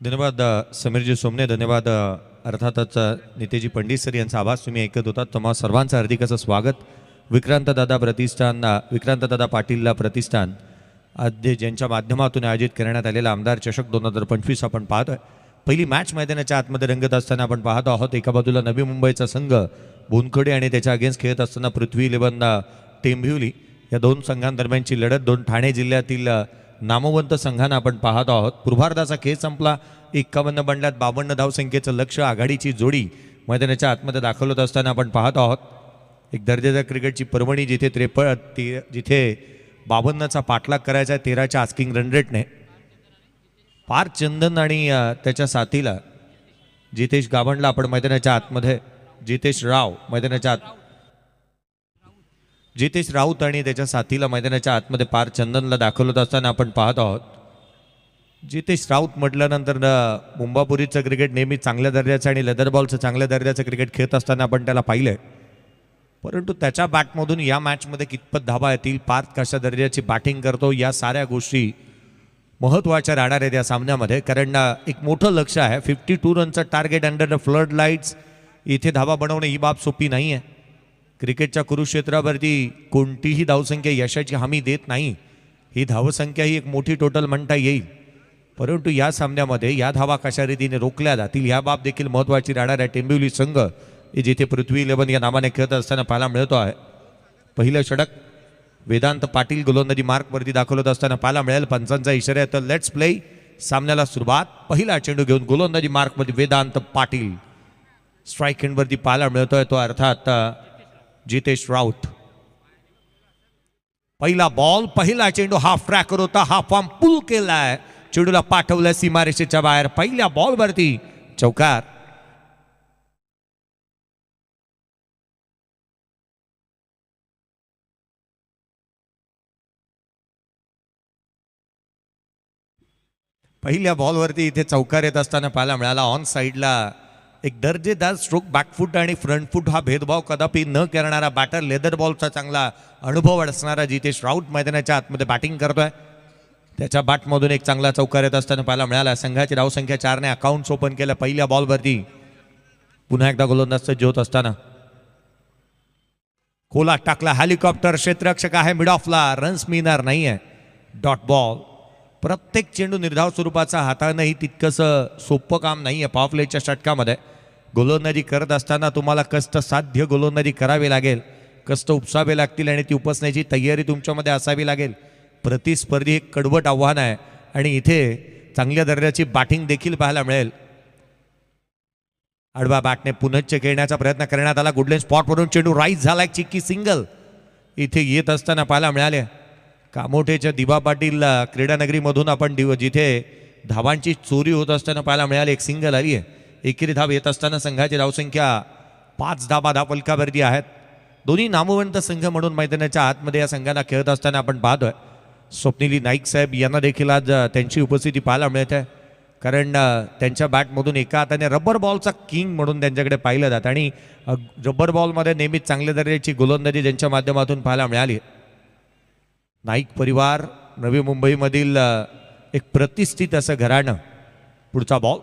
धन्यवाद समीरजी सोमने. धन्यवाद अर्थातच नितेजी पंडित सर यांचा आवाज तुम्ही ऐकत होता. तुम्हा सर्वांचं हार्दिक असं स्वागत. विक्रांतदादा पाटीलला प्रतिष्ठान आद्य ज्यांच्या माध्यमातून आयोजित करण्यात आलेला आमदार चषक 2025 आपण पाहतोय. पहिली मॅच मैदानाच्या आतमध्ये रंगत असताना आपण पाहतो आहोत. एका बाजूला नवी मुंबईचा संघ भुनखडे आणि त्याच्या अगेन्स्ट खेळत असताना पृथ्वी 11 टेंभिवली. या दोन संघांदरम्यानची लढत दोन ठाणे जिल्ह्यातील नामवंत संघांना आपण पाहतो आहोत. पूर्वार्धाचा खेळ संपला. 51 बंडल्यात 52 धावसंख्येचं लक्ष. आघाडीची जोडी मैदानाच्या आतमध्ये दाखल होत असताना आपण पाहतो आहोत. एक दर्जाच्या क्रिकेटची पर्वणी जिथे 52चा पाठलाग करायचा आहे 13च्या आस्किंग रन रेटने. पार्थ चंदन आणि त्याच्या साथीला जितेश गावंडला आपण मैदानाच्या आतमध्ये जितेश राऊत आणि त्याच्या साथीला मैदानाच्या आतमध्ये पार्थ चंदनला दाखल होत असताना आपण पाहत आहोत. जितेश राऊत म्हटल्यानंतर मुंबापुरीचं क्रिकेट नेहमी चांगल्या दर्जाचं आणि लेदर बॉलचं चांगल्या दर्जाचं क्रिकेट खेळत असताना आपण त्याला पाहिलंय. परंतु त्याच्या बॅटमधून या मॅचमध्ये कितपत धावा येतील, पार्थ कशा दर्जाची बॅटिंग करतो, या साऱ्या गोष्टी महत्त्वाच्या राहणार आहेत या सामन्यामध्ये. कारण एक मोठं लक्ष आहे. 52 रनचं target under the flood lights. इथे धावा बनवणे ही बाब सोपी नाही आहे. क्रिकेटच्या कुरुक्षेत्रावरती कोणतीही धावसंख्या यशाची हमी देत नाही. ही धावसंख्या ही एक मोठी टोटल म्हणता येईल. परंतु या सामन्यामध्ये या धावा कशा रीतीने रोखल्या जातील या बाब देखील महत्त्वाची राहणार आहे. टेंबिवली संघ जिथे पृथ्वी 11 या नावाने खेळत असताना पाहायला मिळतो आहे. पहिलं षटक वेदांत पाटील गोलंदाजी मार्कवरती दाखल होत असताना पाहायला मिळेल. पंचांचा इशारा आहे तर लेट्स प्ले. सामन्याला सुरुवात. पहिला चेंडू घेऊन गोलंदाजी मार्कमध्ये वेदांत पाटील. स्ट्राईक एंडवरती पाहायला मिळतोय तो अर्थात जितेश राऊत. पहिला बॉल, पहिला चेंडू हाफ ट्रॅकर होता. हाफ आर्म पुल केलाय. चेंडूला पाठवलं सीमारेषेच्या बाहेर. पहिल्या बॉलवरती चौकार. पहिल्या बॉलवरती इथे चौकार येत असताना पाहायला मिळाला. ऑन साईडला एक दर्जेदार स्ट्रोक बॅकफूट आणि फ्रंट फूट हा भेदभाव कदापि न करणारा बॅटर, लेदर बॉलचा चांगला अनुभव असणारा जितेश राऊत मैदानाच्या आतमध्ये बॅटिंग करतोय. त्याच्या बॅटमधून एक चांगला चौकार येत असताना पाहायला मिळाला. संघाची धावसंख्या 4ने अकाउंट्स ओपन केलं. पहिल्या बॉलवरती पुन्हा एकदा गोलंदाज सज्ज होत असताना खोला टाकला. हेलिकॉप्टर. क्षेत्ररक्षक आहे मिड ऑफला. रन्स मिळणार नाहीये. Dot ball. प्रत्येक चेंडू निर्धाव स्वरूपाचा हाताळणंही तितकंसं सोपं काम नाही आहे. पॉवरप्लेच्या षटकामध्ये गोलंदाजी करत असताना तुम्हाला कष्टसाध्य गोलंदाजी करावी लागेल. कष्ट उपसावे लागतील आणि ती उपसण्याची तयारी तुमच्यामध्ये असावी लागेल. प्रतिस्पर्धी एक कडवट आव्हान आहे आणि इथे चांगल्या दर्जाची बॅटिंग देखील पाहायला मिळेल. आडवा बॅटने पुनश्च खेळण्याचा प्रयत्न करण्यात आला. गुडलेन स्पॉटवरून चेंडू राईज झाला. एक चिक्की सिंगल इथे येत असताना पाहायला मिळाले. कामोठेच्या दिबा पाटील क्रीडानगरीमधून आपण जिथे धावांची चोरी होत असताना पाहायला मिळाली. एक सिंगल आली आहे. एकेरी धाव येत असताना संघाची धावसंख्या 5 धाबा धावफलकावरती आहेत. दोन्ही नामवंत संघ म्हणून मैदानाच्या आतमध्ये या संघांना खेळत असताना आपण पाहतोय. स्वप्निली नाईक साहेब यांना देखील आज त्यांची उपस्थिती पाहायला मिळत आहे. कारण त्यांच्या बॅटमधून एका हाताने रबर बॉलचा किंग म्हणून त्यांच्याकडे पाहिलं जातं आणि रबर बॉलमध्ये नेहमीच चांगल्या दर्जाची गोलंदाजी त्यांच्या माध्यमातून पाहायला मिळाली. नाईक परिवार नवी मुंबईमधील एक प्रतिष्ठित असं घराणं. पुढचा बॉल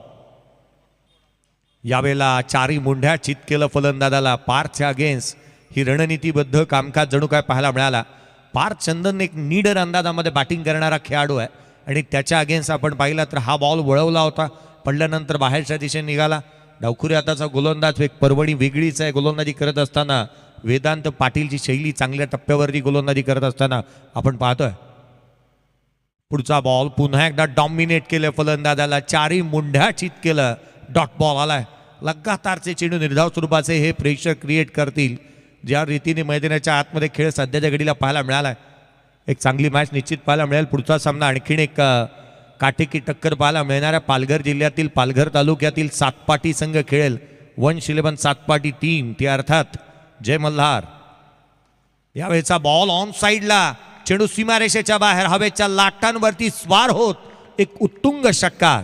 यावेळेला चारी मुंढ्या चित केलं फलंदाजाला. पारच्या अगेन्स्ट ही रणनीतीबद्ध कामकाज जणू काय पाहायला मिळाला. पार चंदन एक नीडर अंदाजामध्ये बॅटिंग करणारा खेळाडू आहे आणि त्याच्या अगेन्स्ट आपण पाहिला तर हा बॉल वळवला होता, पडल्यानंतर बाहेरच्या दिशेने निघाला. डावखुरी हाताचा गोलंदाज एक पर्वणी वेगळीच आहे. गोलंदाजी करत असताना वेदांत पाटीलची शैली चांगल्या टप्प्यावरती गोलंदाजी करत असताना आपण पाहतोय. पुढचा बॉल पुन्हा एकदा डॉमिनेट केलं फलंदाजाला. चारी मुंढ्या चित केलं. डॉट बॉल आलाय. लगातारचे चेंडू निर्धाव स्वरूपाचे हे प्रेशर क्रिएट करतील. ज्या रीतीने मैदानाच्या आतमध्ये खेळ सध्याच्या घडीला पाहायला मिळाला, एक चांगली मॅच निश्चित पाहायला मिळेल. पुढचा सामना आणखीन एक काटेकी टक्कर पाहायला मिळणाऱ्या पालघर जिल्ह्यातील पालघर तालुक्यातील सातपाटी संघ खेळेल. 1-11 सातपाटी टीम, ती अर्थात जय मल्हार. यावेळेचा बॉल ऑन साईडला, चेंडू सीमारेषेच्या बाहेर हवेच्या लाटांवरती स्वार होत एक उत्तुंग षटकार.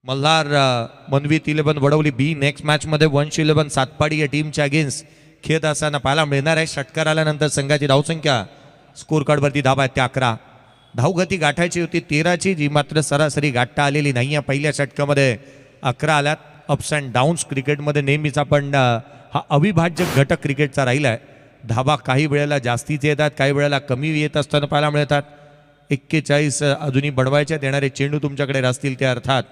मल्हार मनवीत 11 वडवली बी नेक्स्ट मॅच मध्ये 1-11 सातपाडी या टीमच्या अगेन्स्ट खेळत असताना पाहायला मिळणार आहे. षटकार आल्यानंतर संघाची धावसंख्या स्कोर कार्डवरती धावा आहेत त्या 11. धावगती गाठायची होती 13ची, जी मात्र सरासरी गाठता आलेली नाही आहे. पहिल्या षटकामध्ये 11 आल्यात. अप्स अँड डाऊन्स क्रिकेटमध्ये नेहमीच आपण हा अविभाज्य घटक क्रिकेटचा राहिला आहे. धावा काही वेळेला जास्तीच येतात, काही वेळेला कमी येत असताना पाहायला मिळतात. 41 अजूनही बनवायच्यात. येणारे चेंडू तुमच्याकडे असतील ते अर्थात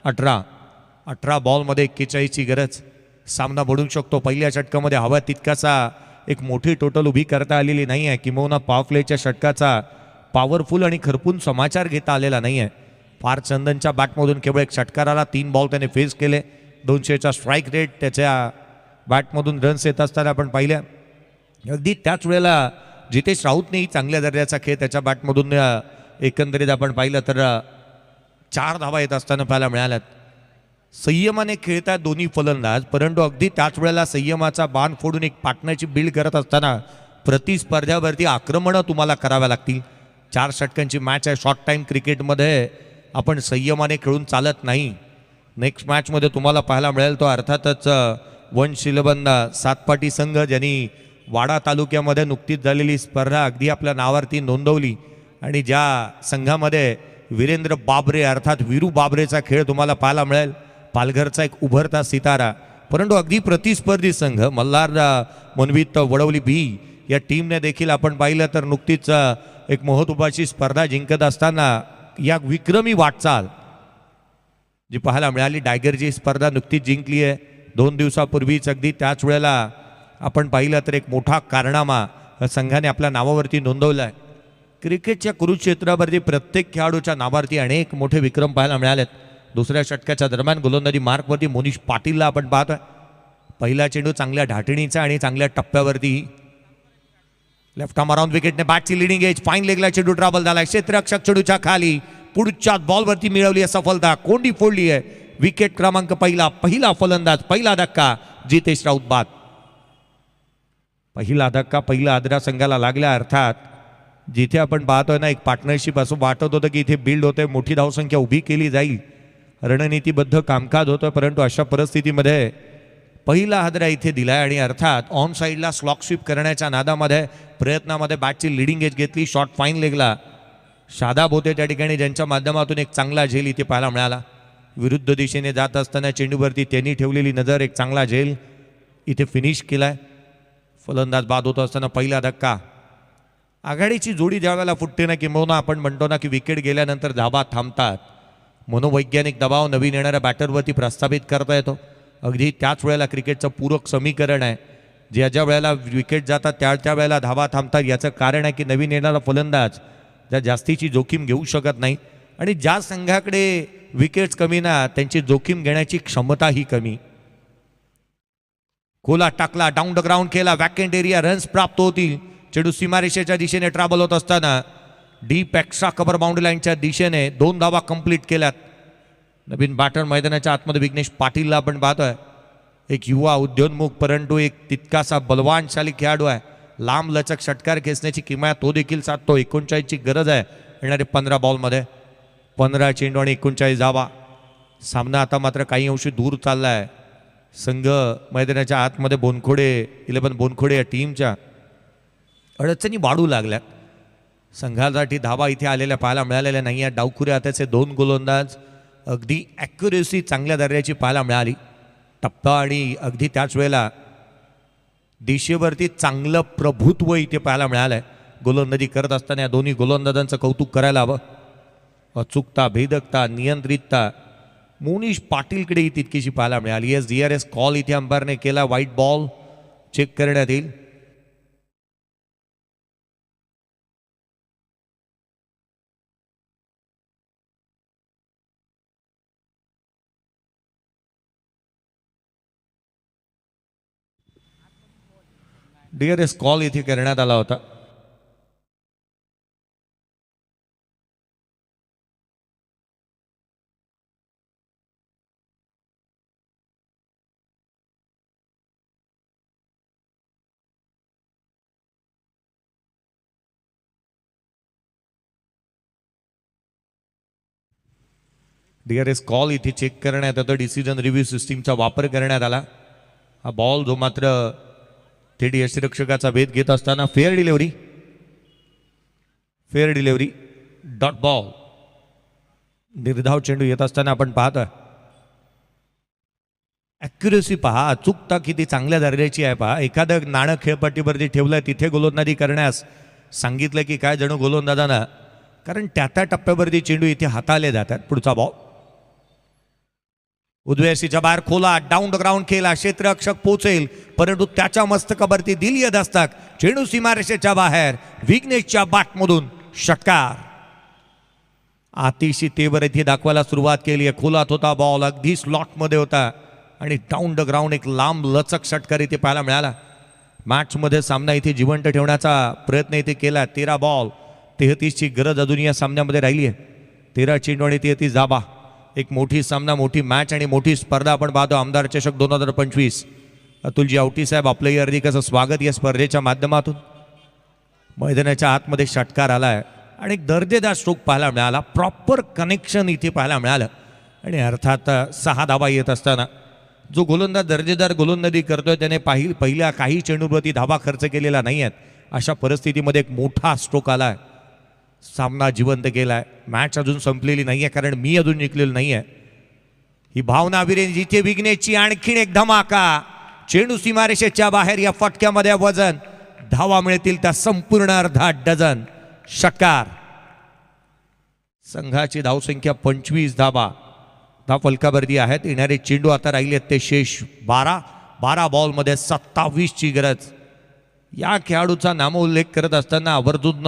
18 बॉलमध्ये 41ची गरज. सामना बुडू शकतो. पहिल्या षटकामध्ये हवा तितकासा एक मोठी टोटल उभी करता आलेली नाही आहे. किंबहुना पॉवर प्लेच्या षटकाचा पॉवरफुल आणि खरपून समाचार घेता आलेला नाही आहे. फार चंदनच्या बॅटमधून केवळ एक षटकार आला. 3 बॉल त्याने फेस केले. 200चा स्ट्राईक रेट त्याच्या बॅटमधून रन्स येत असताना आपण पाहिल्या. अगदी त्याच वेळेला जितेश राऊतनेही चांगल्या दर्जाचा खेळ त्याच्या बॅटमधून एकंदरीत आपण पाहिलं तर 4 धावा येत असताना पाहायला मिळाल्यात. संयमाने खेळतात दोन्ही फलंदाज, परंतु अगदी त्याच वेळेला संयमाचा बाण फोडून एक पार्टनरशिप बिल्ड करत असताना प्रतिस्पर्ध्यावरती आक्रमणं तुम्हाला कराव्या लागतील. 4 षटकांची मॅच आहे. शॉर्ट टाईम क्रिकेटमध्ये आपण संयमाने खेळून चालत नाही. नेक्स्ट मॅचमध्ये तुम्हाला पाहायला मिळेल तो अर्थातच 1-11 सातपाटी संघ, ज्यांनी वाडा तालुक्यामध्ये नुकतीच झालेली स्पर्धा अगदी आपल्या नावावरती नोंदवली आणि ज्या संघामध्ये वीरेंद्र बाबरे अर्थात वीरू बाबरेचा खेळ तुम्हाला पाहायला मिळेल. पालघरचा एक उभरता सितारा, परंतु अगदी प्रतिस्पर्धी संघ मल्हार मनवीत वडवली बी या टीमने देखील आपण पाहिलं तर नुकतीच एक महत्त्वाची स्पर्धा जिंकत असताना या विक्रमी वाटचाल जी पाहायला मिळाली. डायगरची स्पर्धा नुकतीच जिंकली आहे 2 दिवसापूर्वीच. अगदी त्याच वेळेला आपण पाहिलं तर एक मोठा कारनामा संघाने आपल्या नावावरती नोंदवला आहे. क्रिकेटच्या कुरुक्षेत्रावरती प्रत्येक खेळाडूच्या नावावरती अनेक मोठे विक्रम पाहायला मिळालेत. दुसऱ्या षटकाच्या दरम्यान गोलंदाजी मार्कवरती मोनिश पाटीलला आपण पाहतोय. पहिला चेंडू चांगल्या ढाटणीचा आणि चांगल्या टप्प्यावरती लेफ्ट आर्म अराउंड विकेटने बॅटची लिडिंग एज. फाईन लेगला चेंडू ट्रॅव्हल झाला. क्षेत्ररक्षक चेंडूच्या खाली पुढच्या बॉलवरती मिळवली आहे सफलता. कोंडी फोडली आहे. विकेट क्रमांक पहिला फलंदाज, पहिला धक्का जितेश राऊत बाद. पहिला धक्का पहिला आदरा संघाला लागल्या. अर्थात जिथे आपण पाहतोय ना एक पार्टनरशिप असं वाटत होतं की इथे बिल्ड होतंय, मोठी धावसंख्या उभी केली जाईल, रणनीतीबद्ध कामकाज होतं, परंतु अशा परिस्थितीमध्ये पहिला हादरा इथे दिलाय आणि अर्थात ऑन साईडला स्लॉक स्वीप करण्याच्या नादामध्ये प्रयत्नामध्ये बॅटची लिडिंग एज घेतली. शॉट फाईन लेगला शादाब होते त्या ठिकाणी, ज्यांच्या माध्यमातून एक चांगला झेल इथे पाहायला मिळाला. विरुद्ध दिशेने जात असताना चेंडूवरती त्यांनी ठेवलेली नजर, एक चांगला झेल इथे फिनिश केलाय. फलंदाज बाद होत असताना पहिला धक्का. आघाडीची जोडी ज्यावेळेला फुटते ना, किंबहुना आपण म्हणतो ना की विकेट गेल्यानंतर धाबा थांबतात, मनोवैज्ञानिक दबाव नवीन येणाऱ्या बॅटरवरती प्रस्थापित करता येतो. अगदी त्याच वेळेला क्रिकेटचं पूरक समीकरण आहे. ज्या ज्या वेळेला विकेट जातात त्या वेळेला धाबा थांबतात. याचं कारण आहे की नवीन येणारा फलंदाज ज्या जास्तीची जोखीम घेऊ शकत नाही आणि ज्या संघाकडे विकेट्स कमी ना त्यांची जोखीम घेण्याची क्षमताही कमी. खोला टाकला, डाऊन द ग्राउंड केला, वॅकेंट एरिया, रन्स प्राप्त होतील. चेंडू सीमारेषेच्या दिशेने ट्रॅव्हल होत असताना डीप एक्स्ट्रा कव्हर बाउंड्री लाईनच्या दिशेने 2 धावा कंप्लीट केल्यात. नवीन बॅटर मैदानाच्या आतमध्ये विघ्नेश पाटीलला आपण पाहतोय. एक युवा उद्योन्मुख परंतु एक तितकासा बलवानशाली खेळाडू आहे. लांब लचक षटकार खेचण्याची किमया तो देखील साधतो. 39ची गरज आहे येणारे 15 बॉलमध्ये. 15 चेंडू आणि 39 धावा. सामना आता मात्र काही अंशी दूर चालला आहे. संघ मैदानाच्या आतमध्ये 11 बोनखोडे या टीमच्या अडचणी वाढू लागल्यात. संघासाठी धावा इथे आलेल्या पाहायला मिळालेल्या नाही आहेत. डावखुरे हाताचे 2 गोलंदाज, अगदी ॲक्युरेसी चांगल्या दर्जाची पाहायला मिळाली. टप्पा आणि अगदी त्याच वेळेला दिशेवरती चांगलं प्रभुत्व इथे पाहायला मिळालं आहे. गोलंदाजी करत असताना या दोन्ही गोलंदाजांचं कौतुक करायला हवं. अचूकता, भेदकता, नियंत्रितता मोनिश पाटीलकडे ही तितकीशी पाहायला मिळाली. एस DRS कॉल इथे अंपायरने केला. व्हाईट बॉल चेक करण्यात येईल. DRS कॉल इथे करण्यात आला होता. DRS कॉल इथे चेक करण्यात येतो. डिसिजन रिव्ह्यू सिस्टीमचा वापर करण्यात आला. हा बॉल जो मात्र थेट यष्टिरक्षकाचा भेद घेत असताना फेअर डिलिव्हरी डॉट बॉल. निर्धाव चेंडू येत असताना आपण पाहतोय. ॲक्युरेसी पहा, अचूकता किती चांगल्या दर्जाची आहे पहा. एखादं नाणं खेळपट्टीवरती ठेवलंय तिथे गोलंदाजी करण्यास सांगितलं की काय जणू गोलंदाजांना, कारण त्या टप्प्यावरती चेंडू इथे हाताळले जातात. पुढचा बॉल उजव्याशीच्या बाहेर खोला, डाऊन द ग्राउंड केला, क्षेत्ररक्षक पोहोचेल परंतु त्याच्या मस्तकावरती दिलीय दस्तक. चेंडू सीमारेषेच्या बाहेर, विघ्नेशच्या बाटमधून षटकार. आतिशी तेवर इथे दाखवायला सुरुवात केली आहे. खोलात होता बॉल, अगदी स्लॉटमध्ये होता आणि डाऊन द ग्राउंड एक लांब लचक षटकार इथे पाहायला मिळाला. मॅचमध्ये सामना इथे जिवंत ठेवण्याचा प्रयत्न इथे केला. 13 बॉल 33ची गरज अजून या सामन्यामध्ये राहिली आहे. 13 चेंडू आणि 33 धाबा. एक मोठी सामना, मोठी मॅच आणि मोठी स्पर्धा आपण पाहतो. आमदार चषक 2025. अतुलजी आवटी साहेब, आपलंही हार्दिक असं स्वागत या स्पर्धेच्या माध्यमातून. मैदानाच्या आतमध्ये षटकार आलाय आणि एक दर्जेदार स्ट्रोक पाहायला मिळाला. प्रॉपर कनेक्शन इथे पाहायला मिळालं आणि अर्थात 6 धाबा येत असताना जो गोलंदाज दर्जेदार गोलंदाजी करतोय त्याने पहिल्या काही चेंडूवरती धाबा खर्च केलेला नाही आहेत. अशा परिस्थितीमध्ये एक मोठा स्ट्रोक आलाय. सामना जिवंत केलाय. मॅच अजून संपलेली नाही आहे कारण मी अजून जिंकलेलो नाही आहे. ही भावना विरेन जिथे विघ्नेशची आणखीन एक धमाका. चेंडू सीमारेषेच्या बाहेर. या फटक्यामध्ये वजन, धावा मिळतील त्या संपूर्ण अर्धा डझन. षटकार. संघाची धावसंख्या 25 धावा. फलकावरती आहेत. येणारे चेंडू आता राहिले ते शेष 12 बॉलमध्ये 27ची गरज. या खेळाडूचा नामोल्लेख करत असताना आवर्जून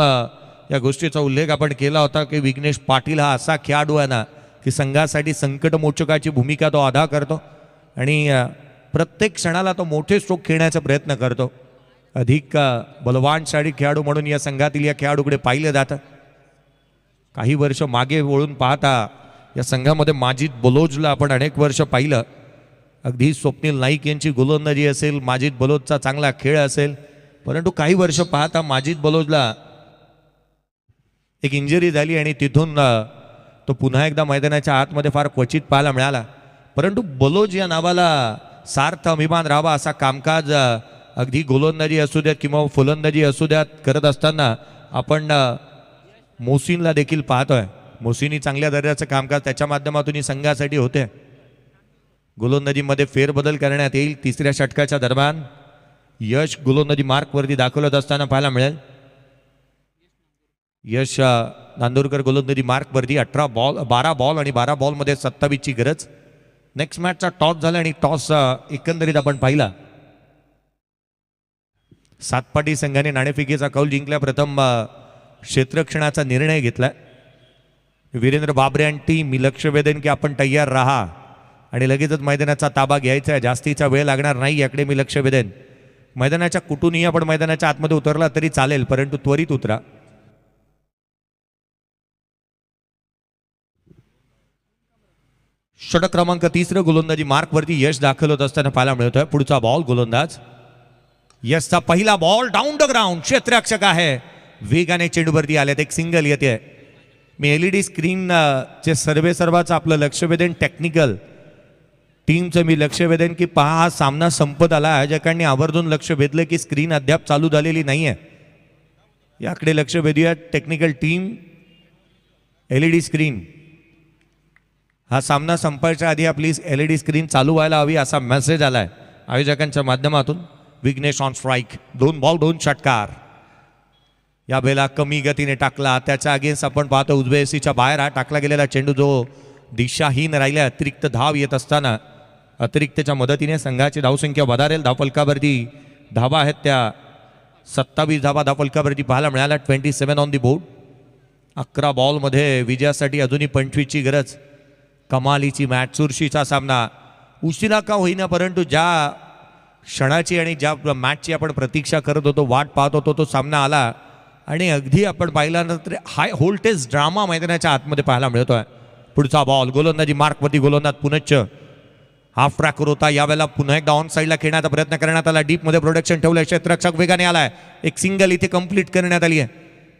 या गोष्टीचा उल्लेख आपण केला होता की विघ्नेश पाटील हा असा खेळाडू आहे ना की संघासाठी संकटमोचकाची भूमिका तो अदा करतो आणि प्रत्येक क्षणाला तो मोठे स्ट्रोक खेळण्याचा प्रयत्न करतो. अधिक बलवानशाली खेळाडू म्हणून या संघातील या खेळाडूकडे पाहिलं जातं. काही वर्ष मागे वळून पाहता या संघामध्ये माजिद बलोजला आपण अनेक वर्ष पाहिलं. अगदी स्वप्नील नाईक यांची गोलंदाजी असेल, माजिद बलोजचा चांगला खेळ असेल, परंतु काही वर्ष पाहता माजिद बलोजला एक इंजरी झाली आणि तिथून तो पुन्हा एकदा मैदानाच्या आतमध्ये फार क्वचित पाहायला मिळाला. परंतु बलोज या नावाला सार्थ अभिमान राहावा असा कामकाज अगदी गोलंदाजी असू द्यात किंवा फलंदाजी असू द्यात करत असताना आपण मोसीनला देखील पाहतोय. मोसीनी चांगल्या दर्जाचं कामकाज त्याच्या माध्यमातून संघासाठी होते. गोलंदाजीमध्ये फेरबदल करण्यात येईल. 3ऱ्या षटकाच्या दरम्यान यश गोलंदाजी मार्कवरती दाखवत असताना पाहायला मिळेल. यश नांदुरकर गोलंदाजी मार्कवरती 12 बॉल आणि 12 बॉलमध्ये 27ची गरज. नेक्स्ट मॅचचा टॉस झाला आणि टॉस एकंदरीत आपण पाहिला. सातपाटी संघाने नाणेफेकीचा कौल जिंकला. प्रथम क्षेत्ररक्षणाचा निर्णय घेतला. वीरेंद्र बाबरे आणि टीम मी लक्ष वेधेन की आपण तयार राहा आणि लगेचच मैदानाचा ताबा घ्यायचा आहे. जास्तीचा वेळ लागणार नाही याकडे मी लक्ष वेधेन. मैदानाच्या कुठूनही आपण मैदानाच्या आतमध्ये उतरला तरी चालेल परंतु त्वरित उतरा. षटक क्रमांक 3 गोलंदाजी मार्कवरती यश दाखल होत असताना पाहायला मिळतोय. पुढचा बॉल गोलंदाज यशचा पहिला बॉल डाऊन द ग्राउंड. क्षेत्ररक्षक आहे. वेगाने चेंडूवरती आलेत. एक सिंगल येते. मी LED स्क्रीन चे सर्वांचं आपलं लक्ष वेधेन. टेक्निकल टीमचं मी लक्ष वेधेन की पहा हा सामना संपत आला. आयोजकांनी आवर्जून लक्ष वेधलं की स्क्रीन अद्याप चालू झालेली नाही आहे. याकडे लक्ष वेधूया टेक्निकल टीम. LED स्क्रीन, हा सामना संपायच्या आधी प्लीज LED स्क्रीन चालू व्हायला हवी असा मेसेज आलाय आयोजकांच्या माध्यमातून. विघ्नेश ऑन स्ट्राईक, 2 बॉल 2 षटकार. या बेला कमी गतीने टाकला, त्याच्या अगेन्स्ट आपण पाहतो उजवेसीच्या बाहेर हा टाकला गेलेला चेंडू जो दिशाहीन राहिल्या. अतिरिक्त धाव येत असताना अतिरिक्तच्या मदतीने संघाची धावसंख्या वधारेल. धावफलकावरती धावा आहेत त्या 27 धावा धावफलकावरती पाहायला मिळाल्या. 27 ऑन दी बोर्ड. 11 बॉलमध्ये विजयासाठी अजूनही 25ची गरज. कमालीची मॅच, चुरशीचा सामना. उशिरा का होईना परंतु ज्या क्षणाची आणि ज्या मॅचची आपण प्रतीक्षा करत होतो, वाट पाहत होतो, तो सामना आला आणि अगदी आपण पाहिल्यानंतर हाय व्होल्टेज ड्रामा मैदानाच्या आतमध्ये पाहायला मिळतोय. पुढचा बॉल गोलंदाजी मार्कवरती, गोलंदाज पुनच्च हाफ ट्रॅकर होता. यावेळेला पुन्हा एकदा ऑन साईडला खेळण्याचा प्रयत्न करण्यात आला. डीपमध्ये प्रोडक्शन ठेवलं, क्षेत्ररक्षक वेगाने आलाय. एक सिंगल इथे कंप्लीट करण्यात आली आहे.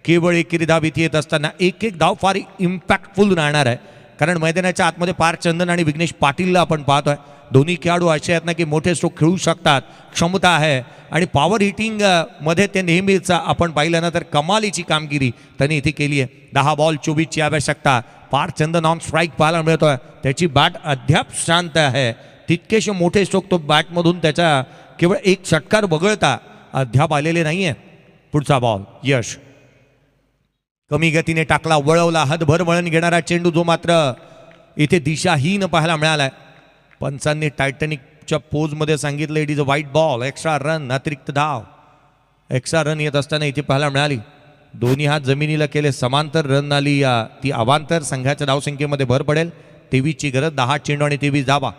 केवळ एकेरी धाव इथे येत असताना एक धाव फार इम्पॅक्टफुल राहणार आहे, कारण मैदानाच्या आतमध्ये पार चंदन आणि विघ्नेश पाटीलला आपण पाहतोय. दोन्ही खेळाडू असे आहेत ना की मोठे स्ट्रोक खेळू शकतात, क्षमता आहे आणि पॉवर हिटिंग मध्ये ते नेहमीच आपण पाहिलं ना तर कमालीची कामगिरी त्यांनी इथे केली आहे. 10 बॉल 24ची आवश्यकता. पार चंदन ऑन स्ट्राईक पाहायला मिळतोय. त्याची बॅट अद्याप शांत आहे. तितकेसे मोठे स्ट्रोक तो बॅटमधून त्याच्या केवळ एक षटकार वगळता अद्याप आलेले नाहीये. पुढचा बॉल यश कमी गतीने टाकला, वळवला. हदभर वळण घेणारा चेंडू जो मात्र इथे दिशाहीन पाहायला मिळालाय. पंचांनी टायटॅनिकच्या पोजमध्ये सांगितलं it is a white ball. Extra run, अतिरिक्त धाव. एक्स्ट्रा रन येत असताना इथे पाहायला मिळाली. दोन्ही हात जमिनीला केले, समांतर रन आली. ती अवांतर संघाच्या धावसंख्येमध्ये भर पडेल. 23ची गरज. 10 चेंडू आणि 23 धावा.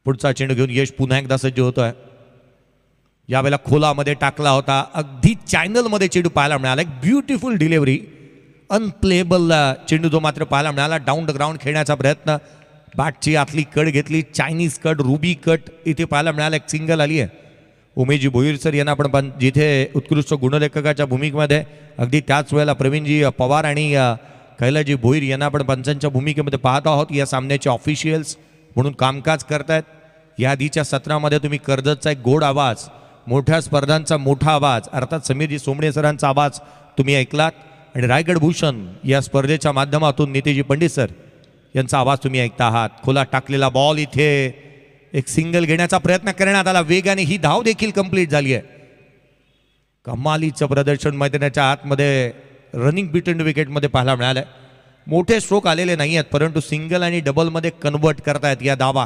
पुढचा चेंडू घेऊन यश पुन्हा एकदा सज्ज होतोय. यावेळेला खोलामध्ये टाकला होता, अगदी चॅनलमध्ये चेंडू पाहायला मिळाला. एक ब्युटिफुल डिलिव्हरी. अनप्लेबल चेंडू जो मात्र पाहायला मिळाला. डाऊन द ग्राउंड खेळण्याचा प्रयत्न. बॅटची आतली कट घेतली, चायनीज कट, रुबी कट इथे पाहायला मिळाला. एक सिंगल आली आहे. उमेशजी भोईर सर यांना आपण जिथे उत्कृष्ट गुणलेखकाच्या भूमिकेमध्ये, अगदी त्याच वेळेला प्रवीणजी पवार आणि कैलाजी भोईर यांना आपण पंचांच्या भूमिकेमध्ये पाहत आहोत. या सामन्याचे ऑफिशियल्स म्हणून कामकाज करतायत. या आधीच्या सत्रामध्ये तुम्ही कर्जतचा एक गोड आवाज, मोठ्या स्पर्धांचा मोठा आवाज अर्थात समीरजी सोमणे सरांचा आवाज तुम्ही ऐकलात. आणि रायगड भूषण या स्पर्धेच्या माध्यमातून नितेजी पंडित सर यांचा आवाज तुम्ही ऐकता आहात. खोला टाकलेला बॉल, इथे एक सिंगल घेण्याचा प्रयत्न करण्यात आला. वेगाने ही धाव देखील कंप्लीट झाली आहे. कमालीचं प्रदर्शन मैदानाच्या आतमध्ये रनिंग बिटवीन विकेटमध्ये पाहायला मिळालंय. मोठे स्ट्रोक आलेले नाही आहेत, परंतु सिंगल आणि डबलमध्ये कन्वर्ट करतायत या धावा.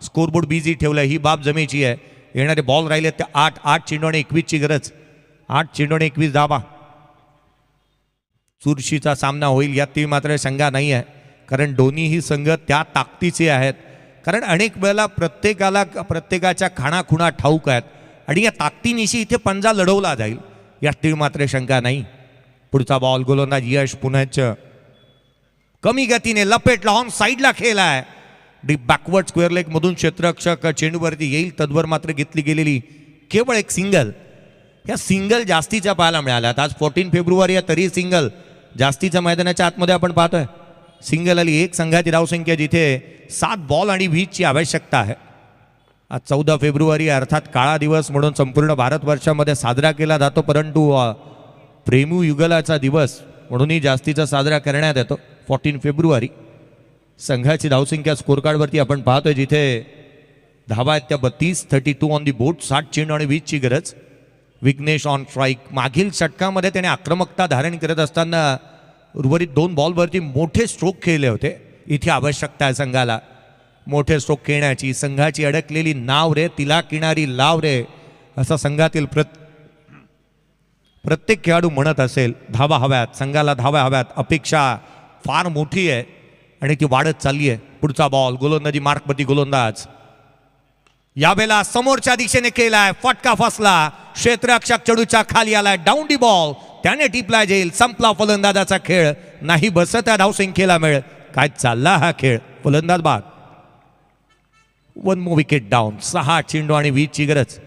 स्कोरबोर्ड बिझी ठेवलाय, ही बाब जमेची आहे. येणारे बॉल राहिले ते 8 चेंडू आणि 21ची गरज. 8 चेंडू आणि 21 धावा. चुरशीचा सामना होईल यात मात्र शंका नाही आहे, कारण दोन्हीही संघ त्या ताकदीचे आहेत. कारण अनेक वेळेला प्रत्येकाच्या खाणाखुणा ठाऊक आहेत आणि या ताकदीनिशी इथे पंजा लढवला जाईल यात मात्र शंका नाही. पुढचा बॉल गोलंदाज यश पुनच्च कमी गतीने लपेटला, ऑन साईडला खेळलाय. डीप बॅकवर्ड स्क्वेअर लेग मधून क्षेत्ररक्षक चेंडूवरती येईल, तद्वर मात्र घेतली गेलेली केवळ एक सिंगल. या सिंगल जास्तीच्या पाहायला मिळाल्यात. आज 14 फेब्रुवारी आहे तरी सिंगल जास्तीच्या मैदानाच्या आतमध्ये आपण पाहतोय. सिंगल आली. एक संघाची धावसंख्या जिथे 7 बॉल आणि 20ची आवश्यकता आहे. आज 14 फेब्रुवारी अर्थात काळा दिवस म्हणून संपूर्ण भारतवर्षामध्ये साजरा केला जातो, परंतु प्रेमू युगलाचा दिवस म्हणूनही जास्तीचा साजरा करण्यात येतो 14 फेब्रुवारी. संघाची धावसंख्या स्कोर कार्डवरती आपण पाहतोय जिथे धावा आहेत त्या 32, 32 ऑन दी बोर्ड. 60 चेंडू आणि 20ची गरज. Vighnesh on strike. मागील षटकामध्ये त्याने आक्रमकता धारण करत असताना उर्वरित 2 बॉलवरती मोठे स्ट्रोक खेळले होते. इथे आवश्यकता आहे संघाला मोठे स्ट्रोक खेळण्याची. संघाची अडकलेली नाव रे, तिला किनारी लाव रे, असा संघातील प्रत्येक खेळाडू म्हणत असेल. धावा हव्यात, संघाला धावा हव्यात. अपेक्षा फार मोठी आहे आणि ती वाढत चालली आहे. पुढचा बॉल गोलंदाजी मार्कवरती गोलंदाज यावेळेला समोरच्या दिशेने केलाय, फटका फसला. क्षेत्ररक्षक चेंडूच्या खाली आलाय. डाऊन दी बॉल त्याने टिपला जाईल. संपला फलंदाजाचा खेळ. नाही बसत धावसंख्येला मिळ. काय चालला हा खेळ. फलंदाज बाद. 1 मोर विकेट डाऊन. 6 चेंडू आणि 20ची गरज.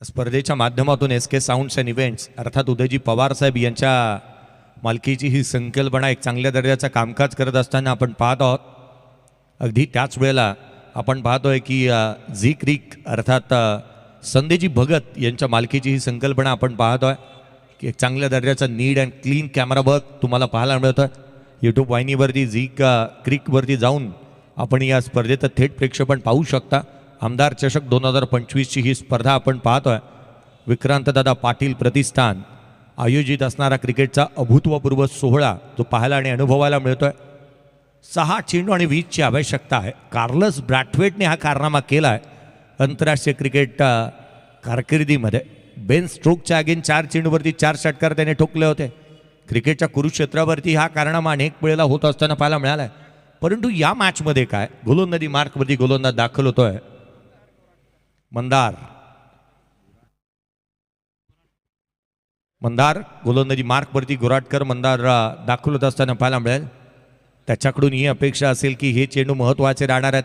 स्पर्धेच्या माध्यमातून S K sounds and events अर्थात उदयजी पवार साहेब यांच्या मालकीची ही संकल्पना एक चांगल्या दर्जाचं कामकाज करत असताना आपण पाहत आहोत. अगदी त्याच वेळेला आपण पाहतोय की झी क्रिक अर्थात संदेजी भगत यांच्या मालकीची ही संकल्पना आपण पाहतोय की एक चांगल्या दर्जाचा नीट अँड क्लीन कॅमेरा वर्क तुम्हाला पाहायला मिळतोय. यूट्यूब वाहिनीवरती झी क्रिकवरती जाऊन आपण या स्पर्धेचं थेट प्रेक्षेपण पाहू शकता. आमदार चषक 2025ची ही स्पर्धा आपण पाहतोय. विक्रांतदादा पाटील प्रतिष्ठान आयोजित असणारा क्रिकेटचा अभूतपूर्व सोहळा जो पाहायला आणि अनुभवायला मिळतोय. 6 चेंडू आणि 20ची आवश्यकता आहे. कार्लस ब्रॅथवेटने हा कारनामा केला आहे आंतरराष्ट्रीय क्रिकेट कारकिर्दीमध्ये. बेन स्ट्रोकच्या अगेन 4 चेंडूवरती 4 षटकार त्याने ठोकले होते. क्रिकेटच्या कुरुक्षेत्रावरती हा कारनामा अनेक वेळेला होत असताना पाहायला मिळाला आहे. परंतु या मॅचमध्ये काय गोलंदाजी मार्कवरती गोलंदाज दाखल होतोय मंदार गोलंदाजी मार्कवरती गुराटकर मंदार दाखल होत असताना पाहायला मिळेल. त्याच्याकडून ही अपेक्षा असेल की हे चेंडू महत्त्वाचे राहणार आहेत.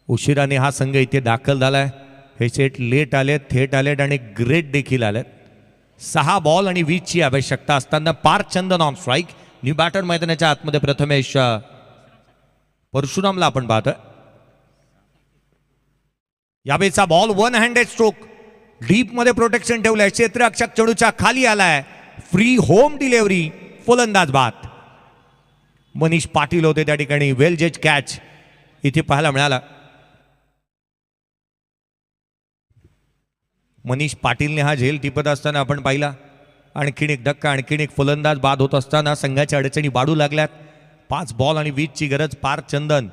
उशिराने हा संघ इथे दाखल झाला आहे. हे सेट लेट आलेत, थेट आलेत आणि ग्रेट देखील आलेत. 6 बॉल आणि 20ची आवश्यकता असताना पार्थ चंदन ऑन स्ट्राईक. न्यू बॅटर मैदानाच्या आतमध्ये प्रथमेश परशुरामला आपण पाहतोय. यावेळेचा बॉल 1 हँडेड स्ट्रोक डीप मध्ये प्रोटेक्शन ठेवलंय. क्षेत्ररक्षक चेंडूच्या खाली आलाय. फ्री होम डिलिव्हरी फलंदाज बाद. मनीष पाटील होते त्या ठिकाणी. वेल जज कॅच इथे पाहायला मिळाला. मनीष पाटीलने हा झेल टिपत असताना आपण पाहिला. आणखीन एक धक्का, आणखीन एक फलंदाज बाद होत असताना संघाच्या अडचणी वाढू लागल्यात. 5 बॉल आणि 20ची गरज. पार्थ चंदन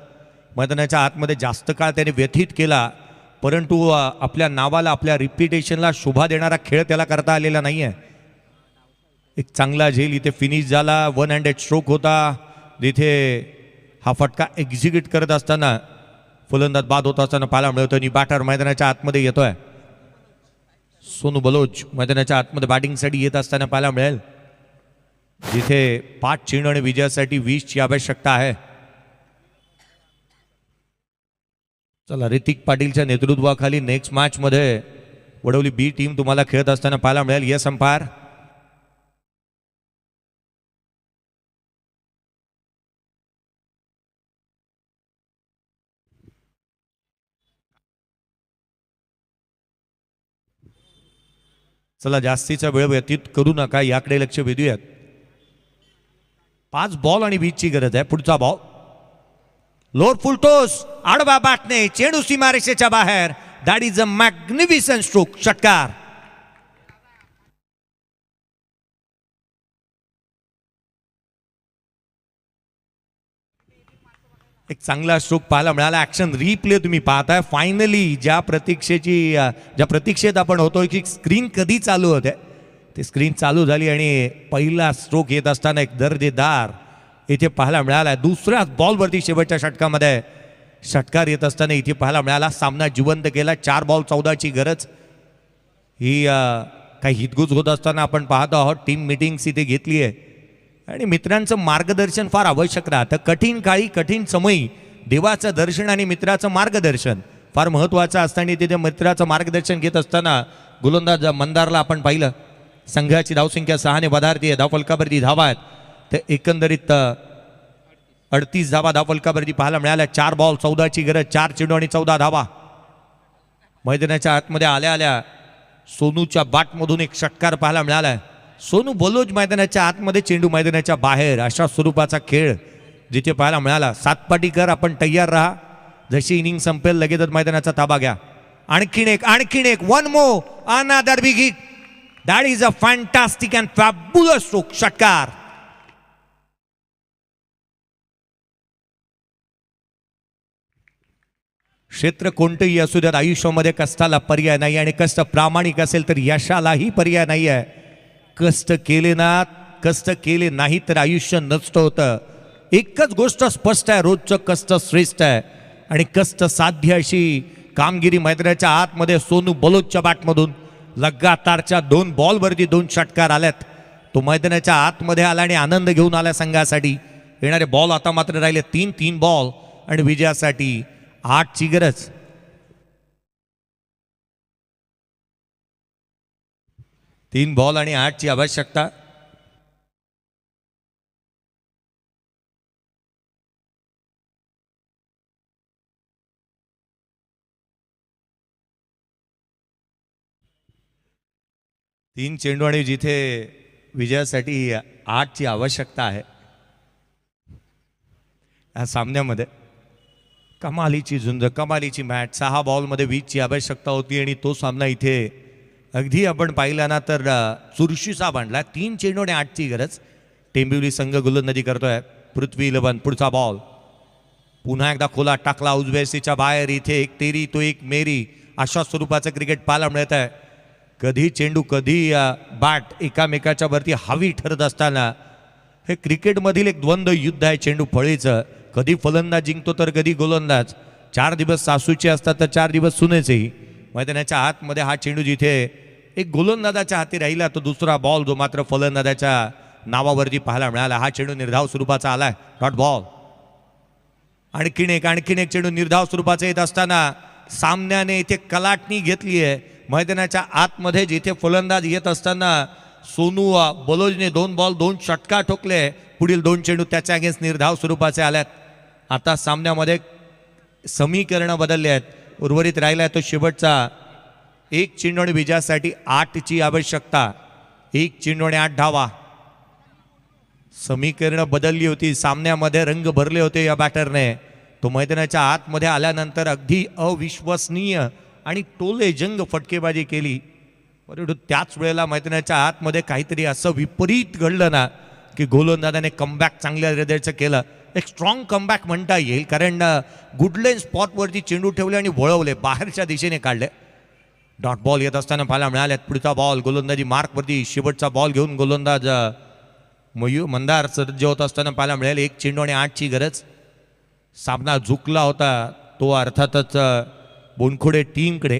मैदानाच्या आतमध्ये जास्त काळ त्याने व्यथित केला, परंतु आपल्या नावाला आपल्या रिप्युटेशनला शोभा देणारा खेळ त्याला करता आलेला नाही आहे. एक चांगला झेल इथे फिनिश झाला. 1 हँडेड स्ट्रोक होता जिथे हा फटका एक्झिक्यूट करत असताना फलंदाज बाद होत असताना पाहायला मिळतो. आणि बॅटर मैदानाच्या आतमध्ये येतोय. सोनू बलोच मैदानाच्या आतमध्ये बॅटिंगसाठी येत असताना पाहायला मिळेल. जिथे 5 चेंडू आणि विजयासाठी 20ची आवश्यकता आहे. चला, ऋतिक पाटीलच्या नेतृत्वाखाली नेक्स्ट मॅच मध्ये वडवली बी टीम तुम्हाला खेळत असताना पाहायला मिळेल. Yes umpire. चला, जास्तीचा वेळ व्यतीत करू नका, याकडे लक्ष वेधूयात. 5 बॉल आणि 20ची गरज आहे. पुढचा बॉल लोअर फुल टोस आडवा बॅटने चेंडू सीमारेषेच्या बाहेर. That is a magnificent stroke. षटकार. एक चांगला स्ट्रोक पाहायला मिळाला. ऍक्शन रिप्ले तुम्ही पाहताय. फायनली ज्या प्रतीक्षेत आपण होतोय की स्क्रीन कधी चालू होते, ती स्क्रीन चालू झाली आणि पहिला स्ट्रोक येत असताना एक दर्जेदार इथे पाहायला मिळाला. दुसऱ्याच बॉलवरती शेवटच्या षटकामध्ये षटकार येत असताना इथे पाहायला मिळाला. सामना जिवंत केला. 4 बॉल 14ची गरज. ही काही हितगुज होत असताना आपण पाहतो आहोत. टीम मिटिंग्स इथे घेतली आहे आणि मित्रांचं मार्गदर्शन फार आवश्यक राहतं. कठीण काळी कठीण समयी देवाचं दर्शन आणि मित्राचं मार्गदर्शन फार महत्त्वाचं असताना तिथे मित्राचं मार्गदर्शन घेत असताना गोलंदाज मंदारला आपण पाहिलं. संघाची धावसंख्या 6ने वधारती आहे. धावफलकावरती धावा आहेत ते एकंदरीत 38 धावा धावफलकावरती पाहायला मिळाल्या. 4 बॉल 14ची गरज. 4 चेंडू आणि 14 धावा. मैदानाच्या आतमध्ये आल्या आल्या सोनूच्या बॅटमधून एक षटकार पाहायला मिळाला. सोनू बलोच मैदानाच्या आतमध्ये, चेंडू मैदानाच्या बाहेर. अशा स्वरूपाचा खेळ जिथे पाहायला मिळाला. सातपाटीकर आपण तयार राहा. जशी इनिंग संपेल लगेचच मैदानाचा ताबा घ्या. आणखीन एक 1 more another big hit. That is a fantastic and fabulous stroke. षटकार. क्षेत्र कोणतंही असू द्यात, आयुष्यामध्ये कष्टाला पर्याय नाही आणि कष्ट प्रामाणिक असेल तर यशालाही पर्याय नाही आहे. कष्ट केले नाही तर आयुष्य नष्ट होतं. एकच गोष्ट स्पष्ट आहे, रोजचं कष्ट श्रेष्ठ आहे आणि कष्ट साध्य अशी कामगिरी मैदानाच्या आतमध्ये सोनू बलोचच्या बॅटमधून लगातारच्या 2 बॉलवरती 2 षटकार आल्यात. तो मैदानाच्या आतमध्ये आला आणि आनंद घेऊन आला संघासाठी. येणारे बॉल आता मात्र राहिले 3 बॉल आणि विजयासाठी 8ची गरज. 3 बॉल आणि 8ची आवश्यकता. तीन चेंडू आणि जिथे विजयासाठी 8ची आवश्यकता आहे या सामन्यामध्ये. कमालीची झुंज, कमालीची मॅच. 6 बॉलमध्ये 20ची आवश्यकता होती आणि तो सामना इथे अगदी आपण पाहिला ना तर चुरशीचा बांधला. 3 चेंडू आणि 8ची गरज. टेंबिवली संघ गोलंदाजी करतोय. पृथ्वी 11 पुढचा बॉल पुन्हा एकदा खोला टाकला उजव्यासीच्या बाहेर. इथे एक तेरी तो एक मेरी अशा स्वरूपाचं क्रिकेट पाहायला मिळत आहे. कधी चेंडू कधी बॅट एकामेकाच्या वरती हवी ठरत असताना हे क्रिकेटमधील एक द्वंद्व युद्ध आहे चेंडू फळीचं. कधी फलंदाज जिंकतो तर कधी गोलंदाज. 4 दिवस सासूचे असतात तर 4 दिवस सुनेचेही. मैदानाच्या आतमध्ये हा चेंडू जिथे एक गोलंदाजाच्या हाती राहिला तो दुसरा बॉल जो मात्र फलंदाजाच्या नावावरती पाहायला मिळाला. हा चेंडू निर्धाव स्वरूपाचा आलाय. Dot ball. आणखीन एक चेंडू निर्धाव स्वरूपाचा येत असताना सामन्याने इथे कलाटणी घेतली आहे. मैदानाच्या आतमध्ये जिथे फलंदाज येत असताना सोनू बलोजने 2 बॉल 2 षटका ठोकले. पुढील 2 चेंडू त्याच्या अगेन्स्ट निर्धाव स्वरूपाचे आल्यात. आता सामन्यामध्ये समीकरण बदलले आहेत. उर्वरित राहिला तो शेवटचा 1 चेंडू आणि विजयासाठी 8ची आवश्यकता. 1 चेंडू आणि 8 धावा. समीकरण बदलली होती. सामन्यामध्ये रंग भरले होते या बॅटरने. तो मैदानाच्या आतमध्ये आल्यानंतर अगदी अविश्वसनीय आणि टोले जंग फटकेबाजी केली. परंतु त्याच वेळेला मैदानाच्या आतमध्ये काहीतरी असं विपरीत घडलं ना की गोलंदाजाने कमबॅक चांगल्या हृदयाचं केलं. एक स्ट्रॉंग कमबॅक म्हणता येईल. कारण गुडलेन स्पॉटवरती चेंडू ठेवले आणि वळवले बाहेरच्या दिशेने काढले. डॉट बॉल येत असताना पाहायला मिळाल्यात. पुढचा बॉल गोलंदाजी मार्कवरती शेवटचा बॉल घेऊन गोलंदाज मंदार सज्ज होत असताना पाहायला मिळाले. 1 चेंडू आणि 8ची गरज. सामना झुकला होता तो अर्थातच बोनखोडे टीमकडे.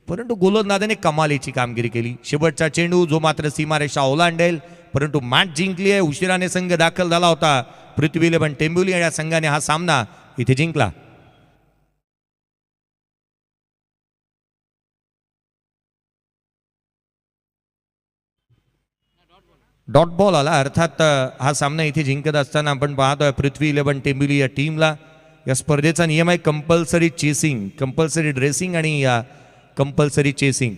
परंतु गोलंदाजाने कमालीची कामगिरी केली. शेवटचा चेंडू जो मात्र सीमारेषा ओलांडेल. परंतु मॅच जिंकली आहे. उशिराने संघ दाखल झाला होता. पृथ्वी 11 टेंबिवली या संघाने हा सामना इथे जिंकला. डॉट बॉल आला. अर्थात हा सामना इथे जिंकत असताना आपण पाहतोय पृथ्वी 11 टेंबिवली या टीमला. या स्पर्धेचा नियम आहे कंपल्सरी चेसिंग, कंपल्सरी ड्रेसिंग आणि कंपल्सरी चेसिंग.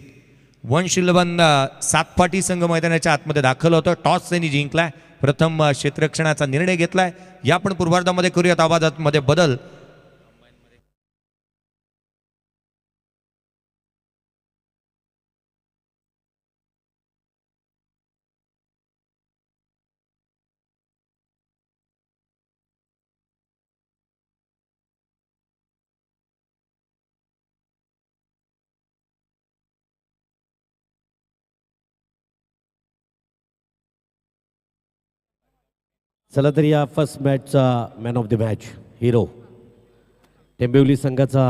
1-11 सातपाटी संघ मैदानाच्या आतमध्ये दाखल होतं. टॉस त्यांनी जिंकलाय. प्रथम क्षेत्ररक्षणाचा निर्णय घेतलाय. या आपण पूर्वार्धामध्ये करूयात आवाजामध्ये बदल. चला तर या फर्स्ट मॅचचा man of the match hero टेंबिवली संघाचा